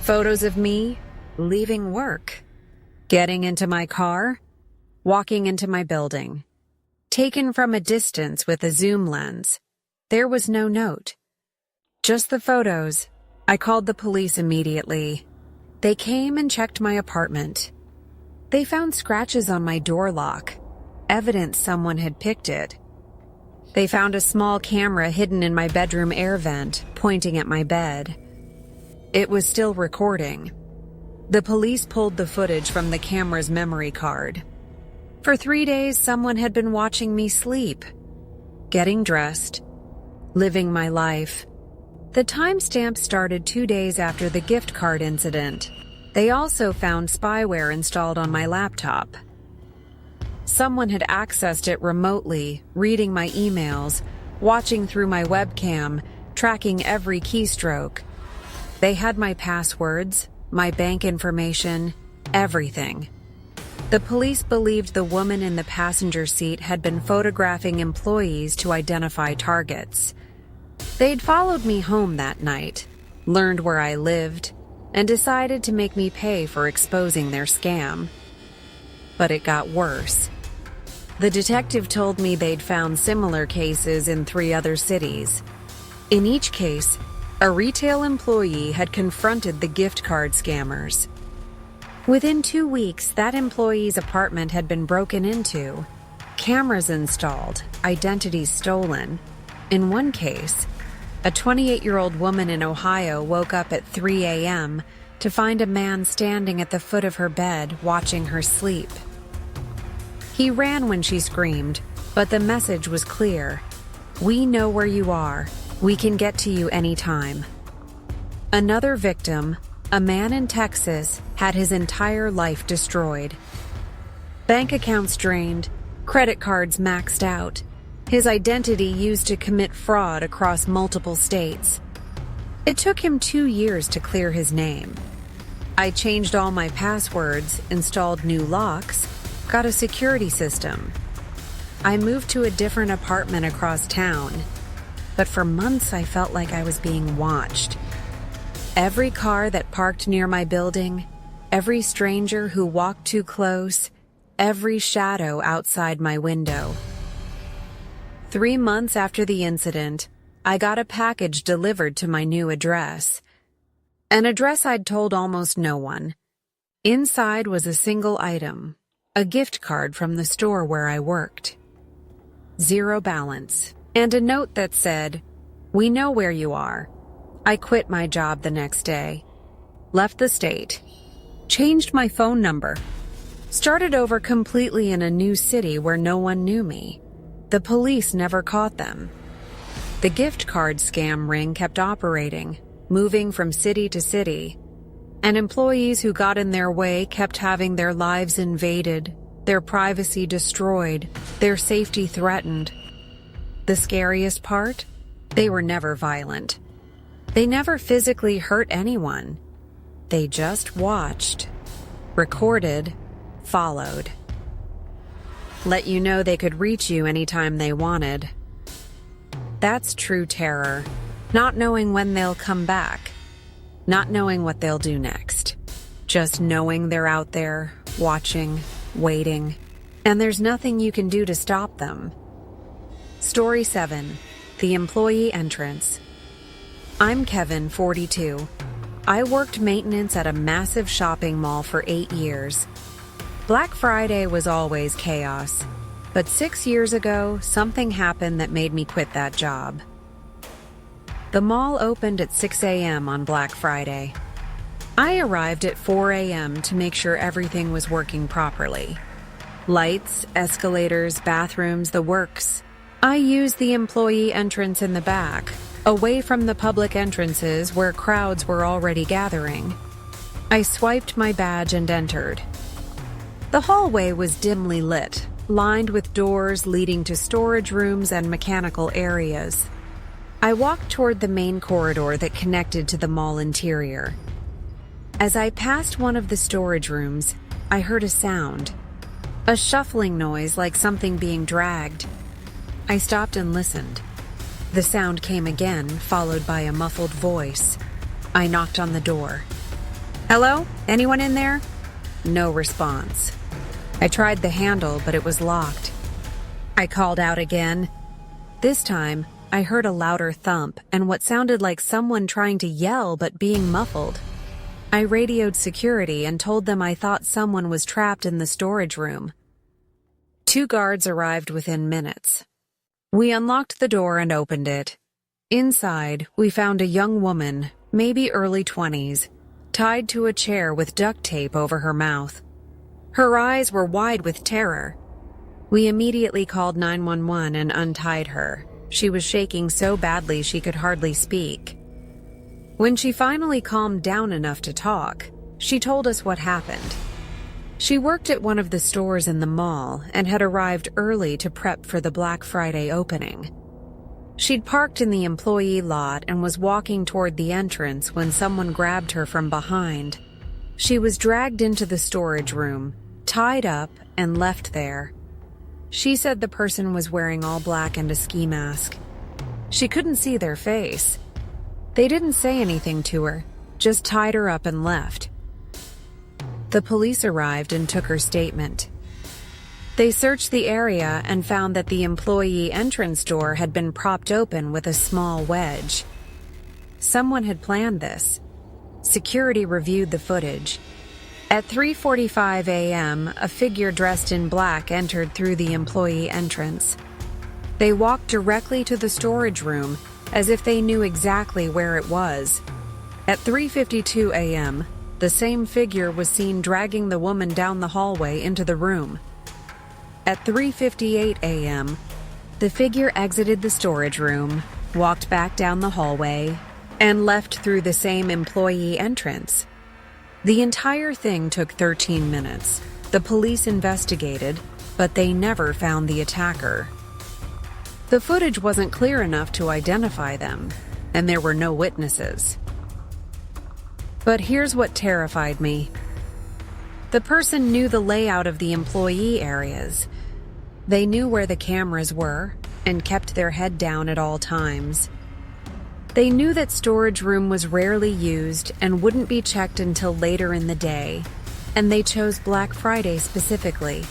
Photos of me leaving work, getting into my car, walking into my building. Taken from a distance with a zoom lens. There was no note. Just the photos. I called the police immediately. They came and checked my apartment. They found scratches on my door lock, evidence someone had picked it. They found a small camera hidden in my bedroom air vent, pointing at my bed. It was still recording. The police pulled the footage from the camera's memory card. For 3 days, someone had been watching me sleep, getting dressed, living my life. The timestamp started 2 days after the gift card incident. They also found spyware installed on my laptop. Someone had accessed it remotely, reading my emails, watching through my webcam, tracking every keystroke. They had my passwords, my bank information, everything. The police believed the woman in the passenger seat had been photographing employees to identify targets. They'd followed me home that night, learned where I lived, and decided to make me pay for exposing their scam. But it got worse. The detective told me they'd found similar cases in 3 other cities. In each case, a retail employee had confronted the gift card scammers. Within 2 weeks, that employee's apartment had been broken into, cameras installed, identities stolen. In one case, a 28-year-old woman in Ohio woke up at 3 a.m. to find a man standing at the foot of her bed watching her sleep. He ran when she screamed, but the message was clear. "We know where you are. We can get to you anytime." Another victim, a man in Texas, had his entire life destroyed. Bank accounts drained, credit cards maxed out, his identity used to commit fraud across multiple states. It took him 2 years to clear his name. I changed all my passwords, installed new locks, got a security system. I moved to a different apartment across town, but for months I felt like I was being watched. Every car that parked near my building, every stranger who walked too close, every shadow outside my window. 3 months after the incident, I got a package delivered to my new address. An address I'd told almost no one. Inside was a single item, a gift card from the store where I worked. Zero balance, and a note that said, "We know where you are." I quit my job the next day, left the state, changed my phone number, started over completely in a new city where no one knew me. The police never caught them. The gift card scam ring kept operating, moving from city to city, and employees who got in their way kept having their lives invaded, their privacy destroyed, their safety threatened. The scariest part? They were never violent. They never physically hurt anyone. They just watched, recorded, followed. Let you know they could reach you anytime they wanted. That's true terror, not knowing when they'll come back, not knowing what they'll do next, just knowing they're out there, watching, waiting, and there's nothing you can do to stop them. Story 7. The Employee Entrance. I'm Kevin, 42. I worked maintenance at a massive shopping mall for 8 years. Black Friday was always chaos, but 6 years ago, something happened that made me quit that job. The mall opened at 6 a.m. on Black Friday. I arrived at 4 a.m. to make sure everything was working properly. Lights, escalators, bathrooms, the works. I used the employee entrance in the back, away from the public entrances where crowds were already gathering. I swiped my badge and entered. The hallway was dimly lit, lined with doors leading to storage rooms and mechanical areas. I walked toward the main corridor that connected to the mall interior. As I passed one of the storage rooms, I heard a sound. A shuffling noise like something being dragged. I stopped and listened. The sound came again, followed by a muffled voice. I knocked on the door. "Hello? Anyone in there?" No response. I tried the handle, but it was locked. I called out again. This time, I heard a louder thump and what sounded like someone trying to yell but being muffled. I radioed security and told them I thought someone was trapped in the storage room. 2 guards arrived within minutes. We unlocked the door and opened it. Inside, we found a young woman, maybe early 20s, tied to a chair with duct tape over her mouth. Her eyes were wide with terror. We immediately called 911 and untied her. She was shaking so badly she could hardly speak. When she finally calmed down enough to talk, she told us what happened. She worked at one of the stores in the mall and had arrived early to prep for the Black Friday opening. She'd parked in the employee lot and was walking toward the entrance when someone grabbed her from behind. She was dragged into the storage room, tied up, and left there. She said the person was wearing all black and a ski mask. She couldn't see their face. They didn't say anything to her, just tied her up and left. The police arrived and took her statement. They searched the area and found that the employee entrance door had been propped open with a small wedge. Someone had planned this. Security reviewed the footage. At 3:45 a.m., a figure dressed in black entered through the employee entrance. They walked directly to the storage room, as if they knew exactly where it was. At 3:52 a.m., the same figure was seen dragging the woman down the hallway into the room. At 3:58 a.m., the figure exited the storage room, walked back down the hallway, and left through the same employee entrance. The entire thing took 13 minutes. The police investigated, but they never found the attacker. The footage wasn't clear enough to identify them, and there were no witnesses. But here's what terrified me. The person knew the layout of the employee areas. They knew where the cameras were and kept their head down at all times. They knew that storage room was rarely used and wouldn't be checked until later in the day, and they chose Black Friday specifically.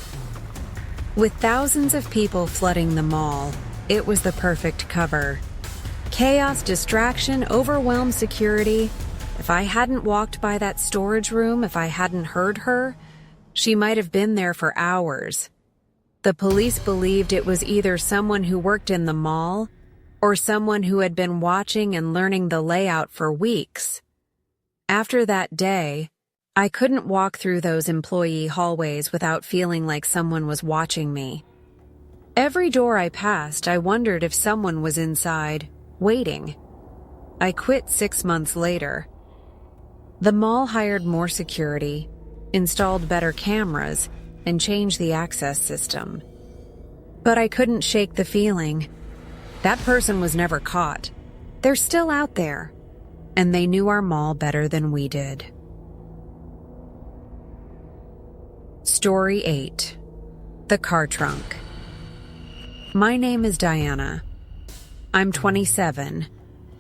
With thousands of people flooding the mall, it was the perfect cover. Chaos, distraction, overwhelmed security. If I hadn't walked by that storage room, if I hadn't heard her, she might have been there for hours. The police believed it was either someone who worked in the mall or someone who had been watching and learning the layout for weeks. After that day, I couldn't walk through those employee hallways without feeling like someone was watching me. Every door I passed, I wondered if someone was inside, waiting. I quit 6 months later. The mall hired more security, installed better cameras, and changed the access system. But I couldn't shake the feeling. That person was never caught. They're still out there, and they knew our mall better than we did. Story 8. The Car Trunk. My name is Diana. I'm 27,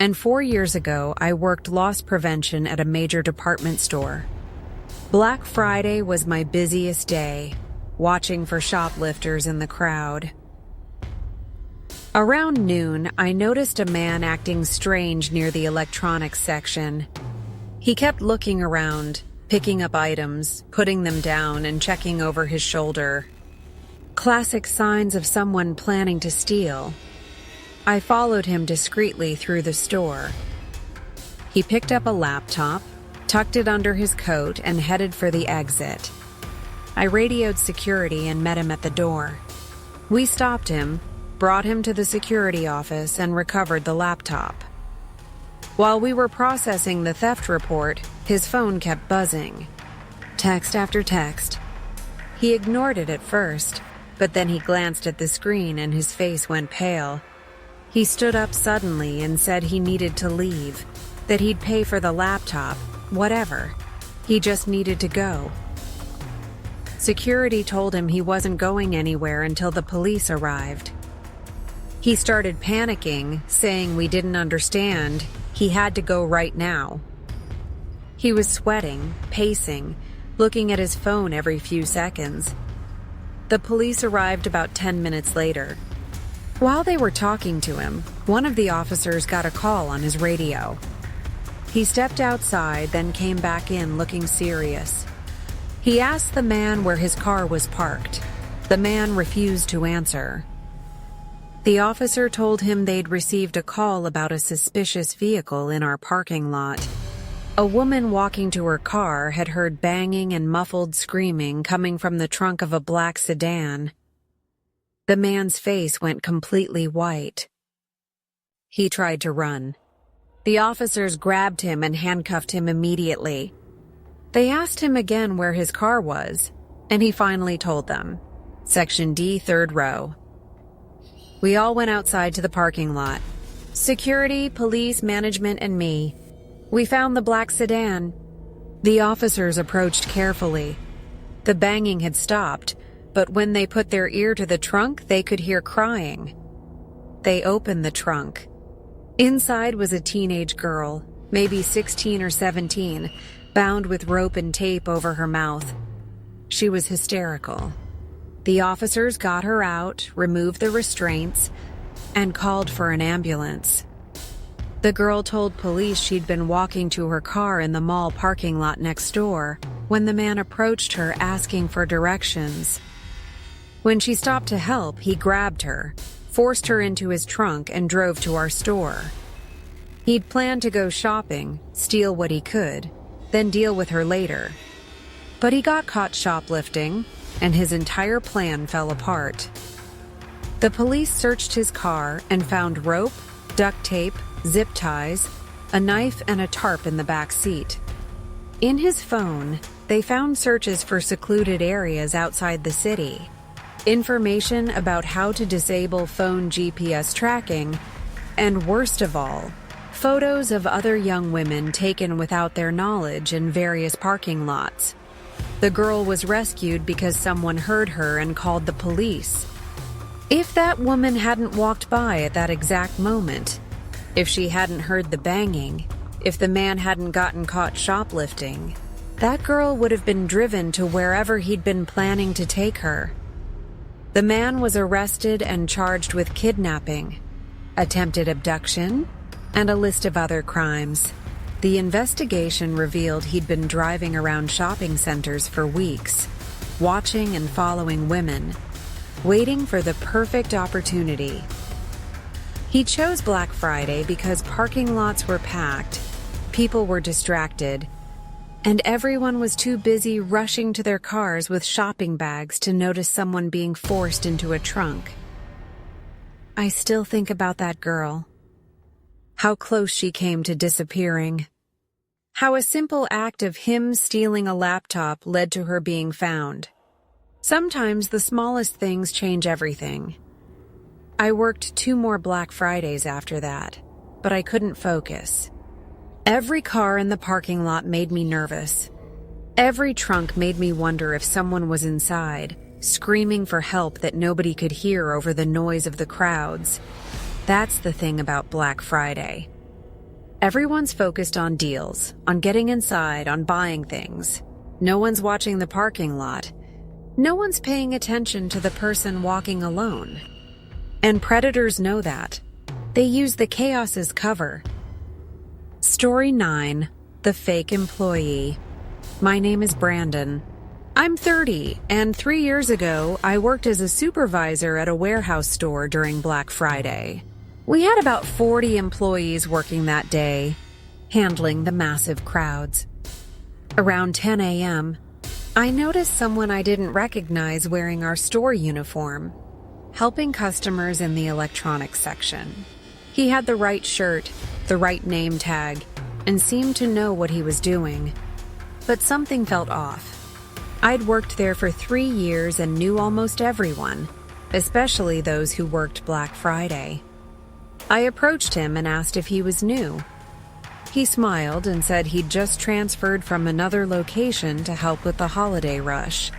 and 4 years ago I worked loss prevention at a major department store. Black Friday was my busiest day, watching for shoplifters in the crowd. Around noon, I noticed a man acting strange near the electronics section. He kept looking around, picking up items, putting them down, and checking over his shoulder. Classic signs of someone planning to steal. I followed him discreetly through the store. He picked up a laptop, tucked it under his coat, and headed for the exit. I radioed security and met him at the door. We stopped him, brought him to the security office, and recovered the laptop. While we were processing the theft report, his phone kept buzzing. Text after text. He ignored it at first, but then he glanced at the screen and his face went pale. He stood up suddenly and said he needed to leave, that he'd pay for the laptop, whatever. He just needed to go. Security told him he wasn't going anywhere until the police arrived. He started panicking, saying we didn't understand. He had to go right now. He was sweating, pacing, looking at his phone every few seconds. The police arrived about 10 minutes later. While they were talking to him, one of the officers got a call on his radio. He stepped outside, then came back in looking serious. He asked the man where his car was parked. The man refused to answer. The officer told him they'd received a call about a suspicious vehicle in our parking lot. A woman walking to her car had heard banging and muffled screaming coming from the trunk of a black sedan. The man's face went completely white. He tried to run. The officers grabbed him and handcuffed him immediately. They asked him again where his car was, and he finally told them. Section D, third row. We all went outside to the parking lot. Security, police, management, and me. We found the black sedan. The officers approached carefully. The banging had stopped, but when they put their ear to the trunk, they could hear crying. They opened the trunk. Inside was a teenage girl, maybe 16 or 17, bound with rope and tape over her mouth. She was hysterical. The officers got her out, removed the restraints, and called for an ambulance. The girl told police she'd been walking to her car in the mall parking lot next door when the man approached her asking for directions. When she stopped to help, he grabbed her, forced her into his trunk, and drove to our store. He'd planned to go shopping, steal what he could, then deal with her later. But he got caught shoplifting, and his entire plan fell apart. The police searched his car and found rope, duct tape, zip ties, a knife, and a tarp in the back seat. In his phone, they found searches for secluded areas outside the city, information about how to disable phone GPS tracking, and worst of all, photos of other young women taken without their knowledge in various parking lots. The girl was rescued because someone heard her and called the police. If that woman hadn't walked by at that exact moment, if she hadn't heard the banging, if the man hadn't gotten caught shoplifting, that girl would have been driven to wherever he'd been planning to take her. The man was arrested and charged with kidnapping, attempted abduction, and a list of other crimes. The investigation revealed he'd been driving around shopping centers for weeks, watching and following women, waiting for the perfect opportunity. He chose Black Friday because parking lots were packed, people were distracted, and everyone was too busy rushing to their cars with shopping bags to notice someone being forced into a trunk. I still think about that girl. how close she came to disappearing. How a simple act of him stealing a laptop led to her being found. Sometimes the smallest things change everything. I worked 2 more Black Fridays after that, but I couldn't focus. Every car in the parking lot made me nervous. Every trunk made me wonder if someone was inside, screaming for help that nobody could hear over the noise of the crowds. That's the thing about Black Friday. Everyone's focused on deals, on getting inside, on buying things. No one's watching the parking lot. No one's paying attention to the person walking alone. And predators know that. They use the chaos as cover. Story 9. The Fake Employee. My name is Brandon. I'm 30, and 3 years ago, I worked as a supervisor at a warehouse store during Black Friday. We had about 40 employees working that day, handling the massive crowds. Around 10 a.m., I noticed someone I didn't recognize wearing our store uniform, helping customers in the electronics section. He had the right shirt, the right name tag, and seemed to know what he was doing. But something felt off. I'd worked there for 3 years and knew almost everyone, especially those who worked Black Friday. I approached him and asked if he was new. He smiled and said he'd just transferred from another location to help with the holiday rush.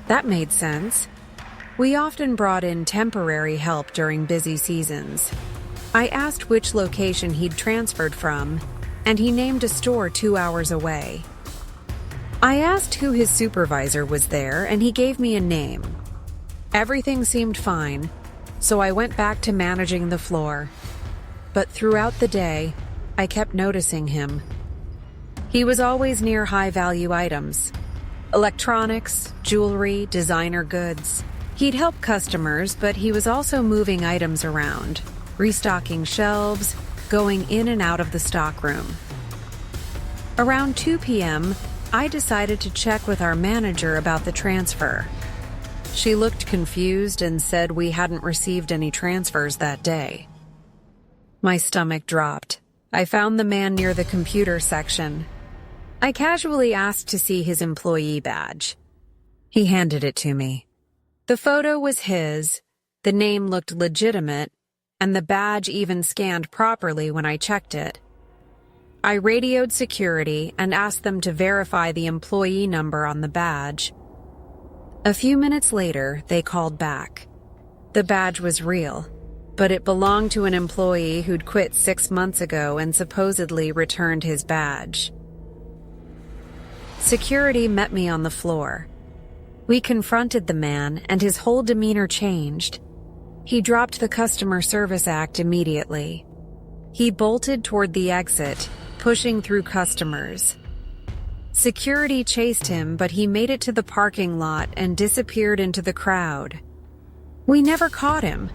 That made sense. We often brought in temporary help during busy seasons. I asked which location he'd transferred from, and he named a store 2 hours away. I asked who his supervisor was there, and he gave me a name. Everything seemed fine, so I went back to managing the floor. But throughout the day, I kept noticing him. He was always near high-value items. Electronics, jewelry, designer goods. He'd help customers, but he was also moving items around, restocking shelves, going in and out of the stockroom. Around 2 p.m., I decided to check with our manager about the transfer. She looked confused and said we hadn't received any transfers that day. My stomach dropped. I found the man near the computer section. I casually asked to see his employee badge. He handed it to me. The photo was his, the name looked legitimate, and the badge even scanned properly when I checked it. I radioed security and asked them to verify the employee number on the badge. A few minutes later, they called back. The badge was real, but it belonged to an employee who'd quit 6 months ago and supposedly returned his badge. Security met me on the floor. We confronted the man, and his whole demeanor changed. He dropped the Customer Service Act immediately. He bolted toward the exit, pushing through customers. Security chased him, but he made it to the parking lot and disappeared into the crowd. We never caught him.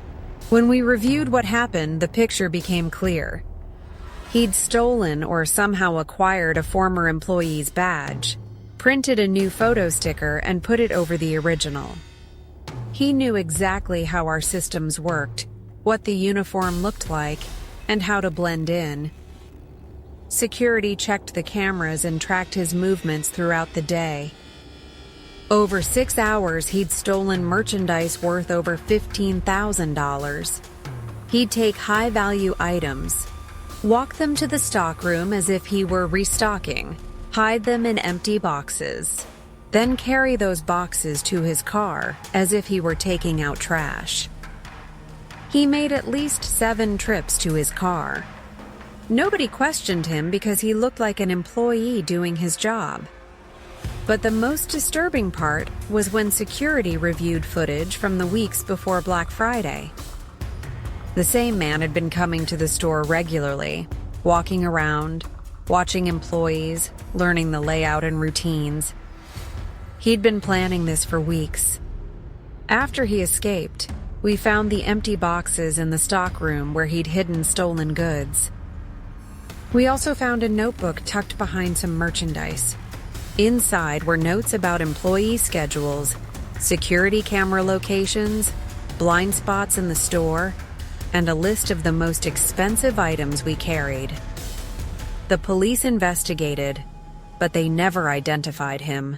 When we reviewed what happened, the picture became clear. He'd stolen or somehow acquired a former employee's badge, printed a new photo sticker, and put it over the original. He knew exactly how our systems worked, what the uniform looked like, and how to blend in. Security checked the cameras and tracked his movements throughout the day. Over 6 hours, he'd stolen merchandise worth over $15,000. He'd take high-value items, walk them to the stockroom as if he were restocking, hide them in empty boxes, then carry those boxes to his car as if he were taking out trash. He made at least 7 trips to his car. Nobody questioned him because he looked like an employee doing his job. But the most disturbing part was when security reviewed footage from the weeks before Black Friday. The same man had been coming to the store regularly, walking around, watching employees, learning the layout and routines. He'd been planning this for weeks. After he escaped, we found the empty boxes in the stockroom where he'd hidden stolen goods. We also found a notebook tucked behind some merchandise. Inside were notes about employee schedules, security camera locations, blind spots in the store, and a list of the most expensive items we carried. The police investigated, but they never identified him.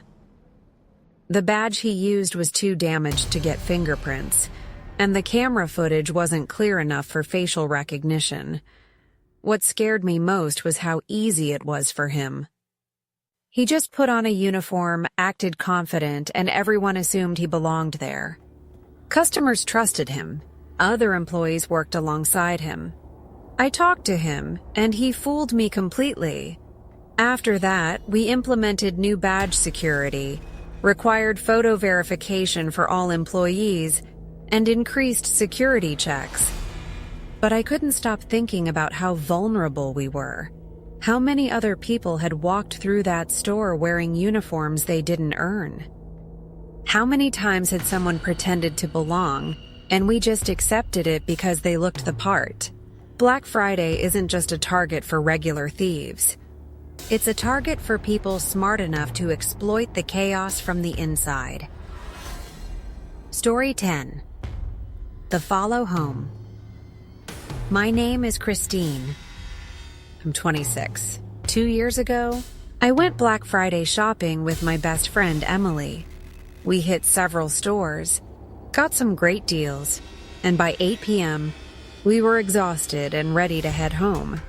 The badge he used was too damaged to get fingerprints, and the camera footage wasn't clear enough for facial recognition. What scared me most was how easy it was for him. He just put on a uniform, acted confident, and everyone assumed he belonged there. Customers trusted him. Other employees worked alongside him. I talked to him, and he fooled me completely. After that, we implemented new badge security, required photo verification for all employees, and increased security checks. But I couldn't stop thinking about how vulnerable we were. How many other people had walked through that store wearing uniforms they didn't earn? How many times had someone pretended to belong, and we just accepted it because they looked the part? Black Friday isn't just a target for regular thieves. It's a target for people smart enough to exploit the chaos from the inside. Story 10. The Follow Home. My name is Christine. I'm 26. 2 years ago, I went Black Friday shopping with my best friend Emily. We hit several stores, got some great deals, and by 8 p.m., we were exhausted and ready to head home.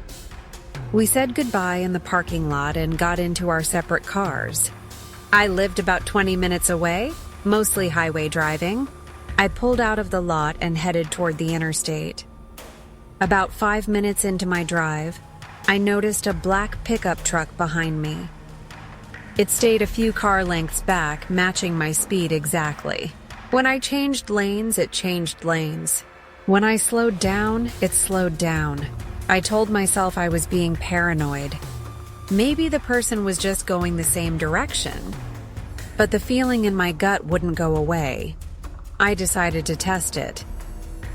We said goodbye in the parking lot and got into our separate cars. I lived about 20 minutes away, mostly highway driving. I pulled out of the lot and headed toward the interstate. About 5 minutes into my drive, I noticed a black pickup truck behind me. It stayed a few car lengths back, matching my speed exactly. When I changed lanes, it changed lanes. When I slowed down, it slowed down. I told myself I was being paranoid. Maybe the person was just going the same direction. But the feeling in my gut wouldn't go away. I decided to test it.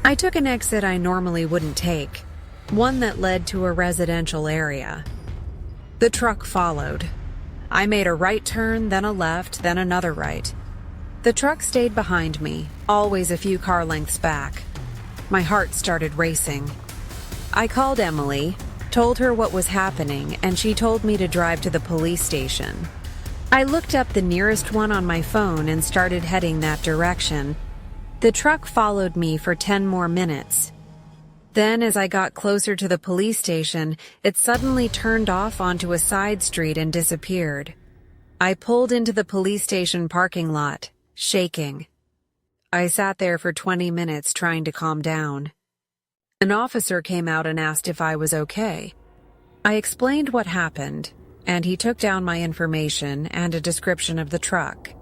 I took an exit I normally wouldn't take, one that led to a residential area. The truck followed. I made a right turn, then a left, then another right. The truck stayed behind me, always a few car lengths back. My heart started racing. I called Emily, told her what was happening, and she told me to drive to the police station. I looked up the nearest one on my phone and started heading that direction. The truck followed me for 10 more minutes. Then, as I got closer to the police station, it suddenly turned off onto a side street and disappeared. I pulled into the police station parking lot, shaking. I sat there for 20 minutes trying to calm down. An officer came out and asked if I was okay. I explained what happened, and he took down my information and a description of the truck.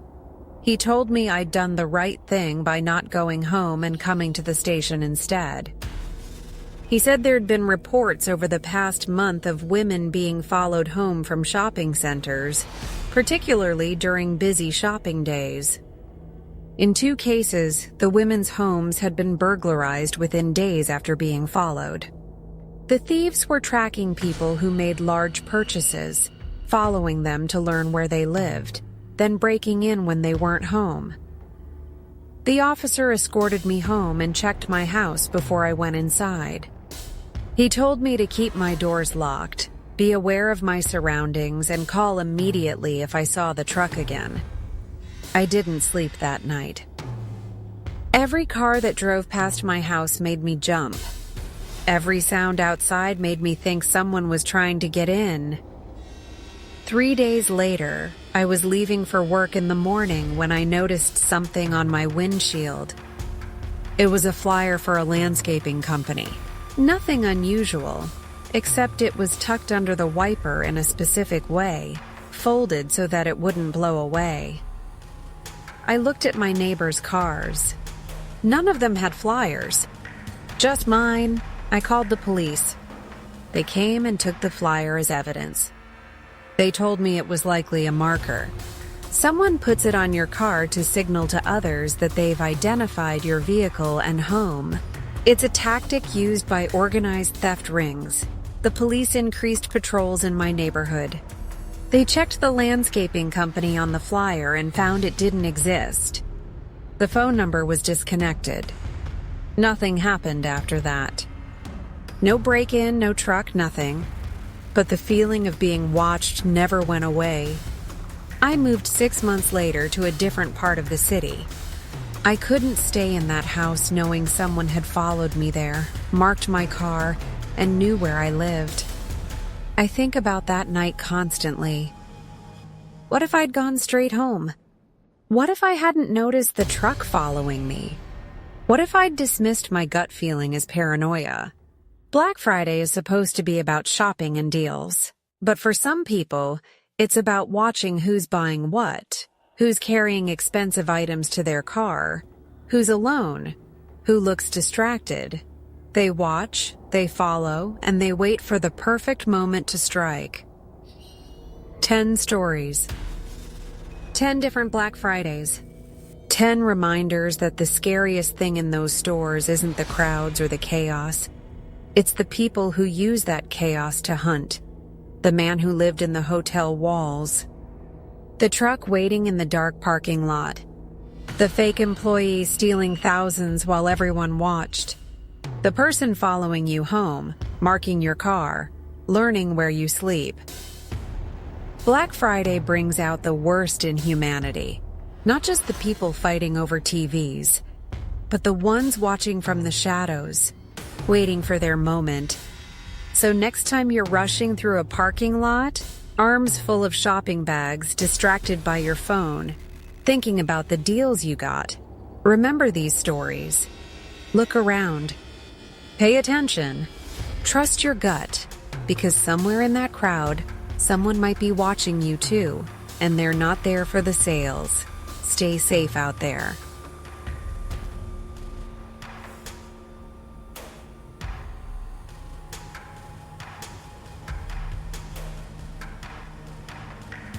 He told me I'd done the right thing by not going home and coming to the station instead. He said there'd been reports over the past month of women being followed home from shopping centers, particularly during busy shopping days. In 2 cases, the women's homes had been burglarized within days after being followed. The thieves were tracking people who made large purchases, following them to learn where they lived, then breaking in when they weren't home. The officer escorted me home and checked my house before I went inside. He told me to keep my doors locked, be aware of my surroundings, and call immediately if I saw the truck again. I didn't sleep that night. Every car that drove past my house made me jump. Every sound outside made me think someone was trying to get in. 3 days later, I was leaving for work in the morning when I noticed something on my windshield. It was a flyer for a landscaping company. Nothing unusual, except it was tucked under the wiper in a specific way, folded so that it wouldn't blow away. I looked at my neighbors' cars. None of them had flyers. Just mine. I called the police. They came and took the flyer as evidence. They told me it was likely a marker. Someone puts it on your car to signal to others that they've identified your vehicle and home. It's a tactic used by organized theft rings. The police increased patrols in my neighborhood. They checked the landscaping company on the flyer and found it didn't exist. The phone number was disconnected. Nothing happened after that. No break-in, no truck, nothing. But the feeling of being watched never went away. I moved 6 months later to a different part of the city. I couldn't stay in that house knowing someone had followed me there, marked my car, and knew where I lived. I think about that night constantly. What if I'd gone straight home? What if I hadn't noticed the truck following me? What if I'd dismissed my gut feeling as paranoia? Black Friday is supposed to be about shopping and deals, but for some people, it's about watching who's buying what, who's carrying expensive items to their car, who's alone, who looks distracted. They watch, they follow, and they wait for the perfect moment to strike. 10 stories. 10 different Black Fridays. 10 reminders that the scariest thing in those stores isn't the crowds or the chaos. It's the people who use that chaos to hunt. The man who lived in the hotel walls. The truck waiting in the dark parking lot. The fake employee stealing thousands while everyone watched. The person following you home, marking your car, learning where you sleep. Black Friday brings out the worst in humanity. Not just the people fighting over TVs, but the ones watching from the shadows, waiting for their moment. So next time you're rushing through a parking lot, arms full of shopping bags, distracted by your phone, thinking about the deals you got, remember these stories. Look around. Pay attention. Trust your gut, because somewhere in that crowd, someone might be watching you too, and they're not there for the sales. Stay safe out there.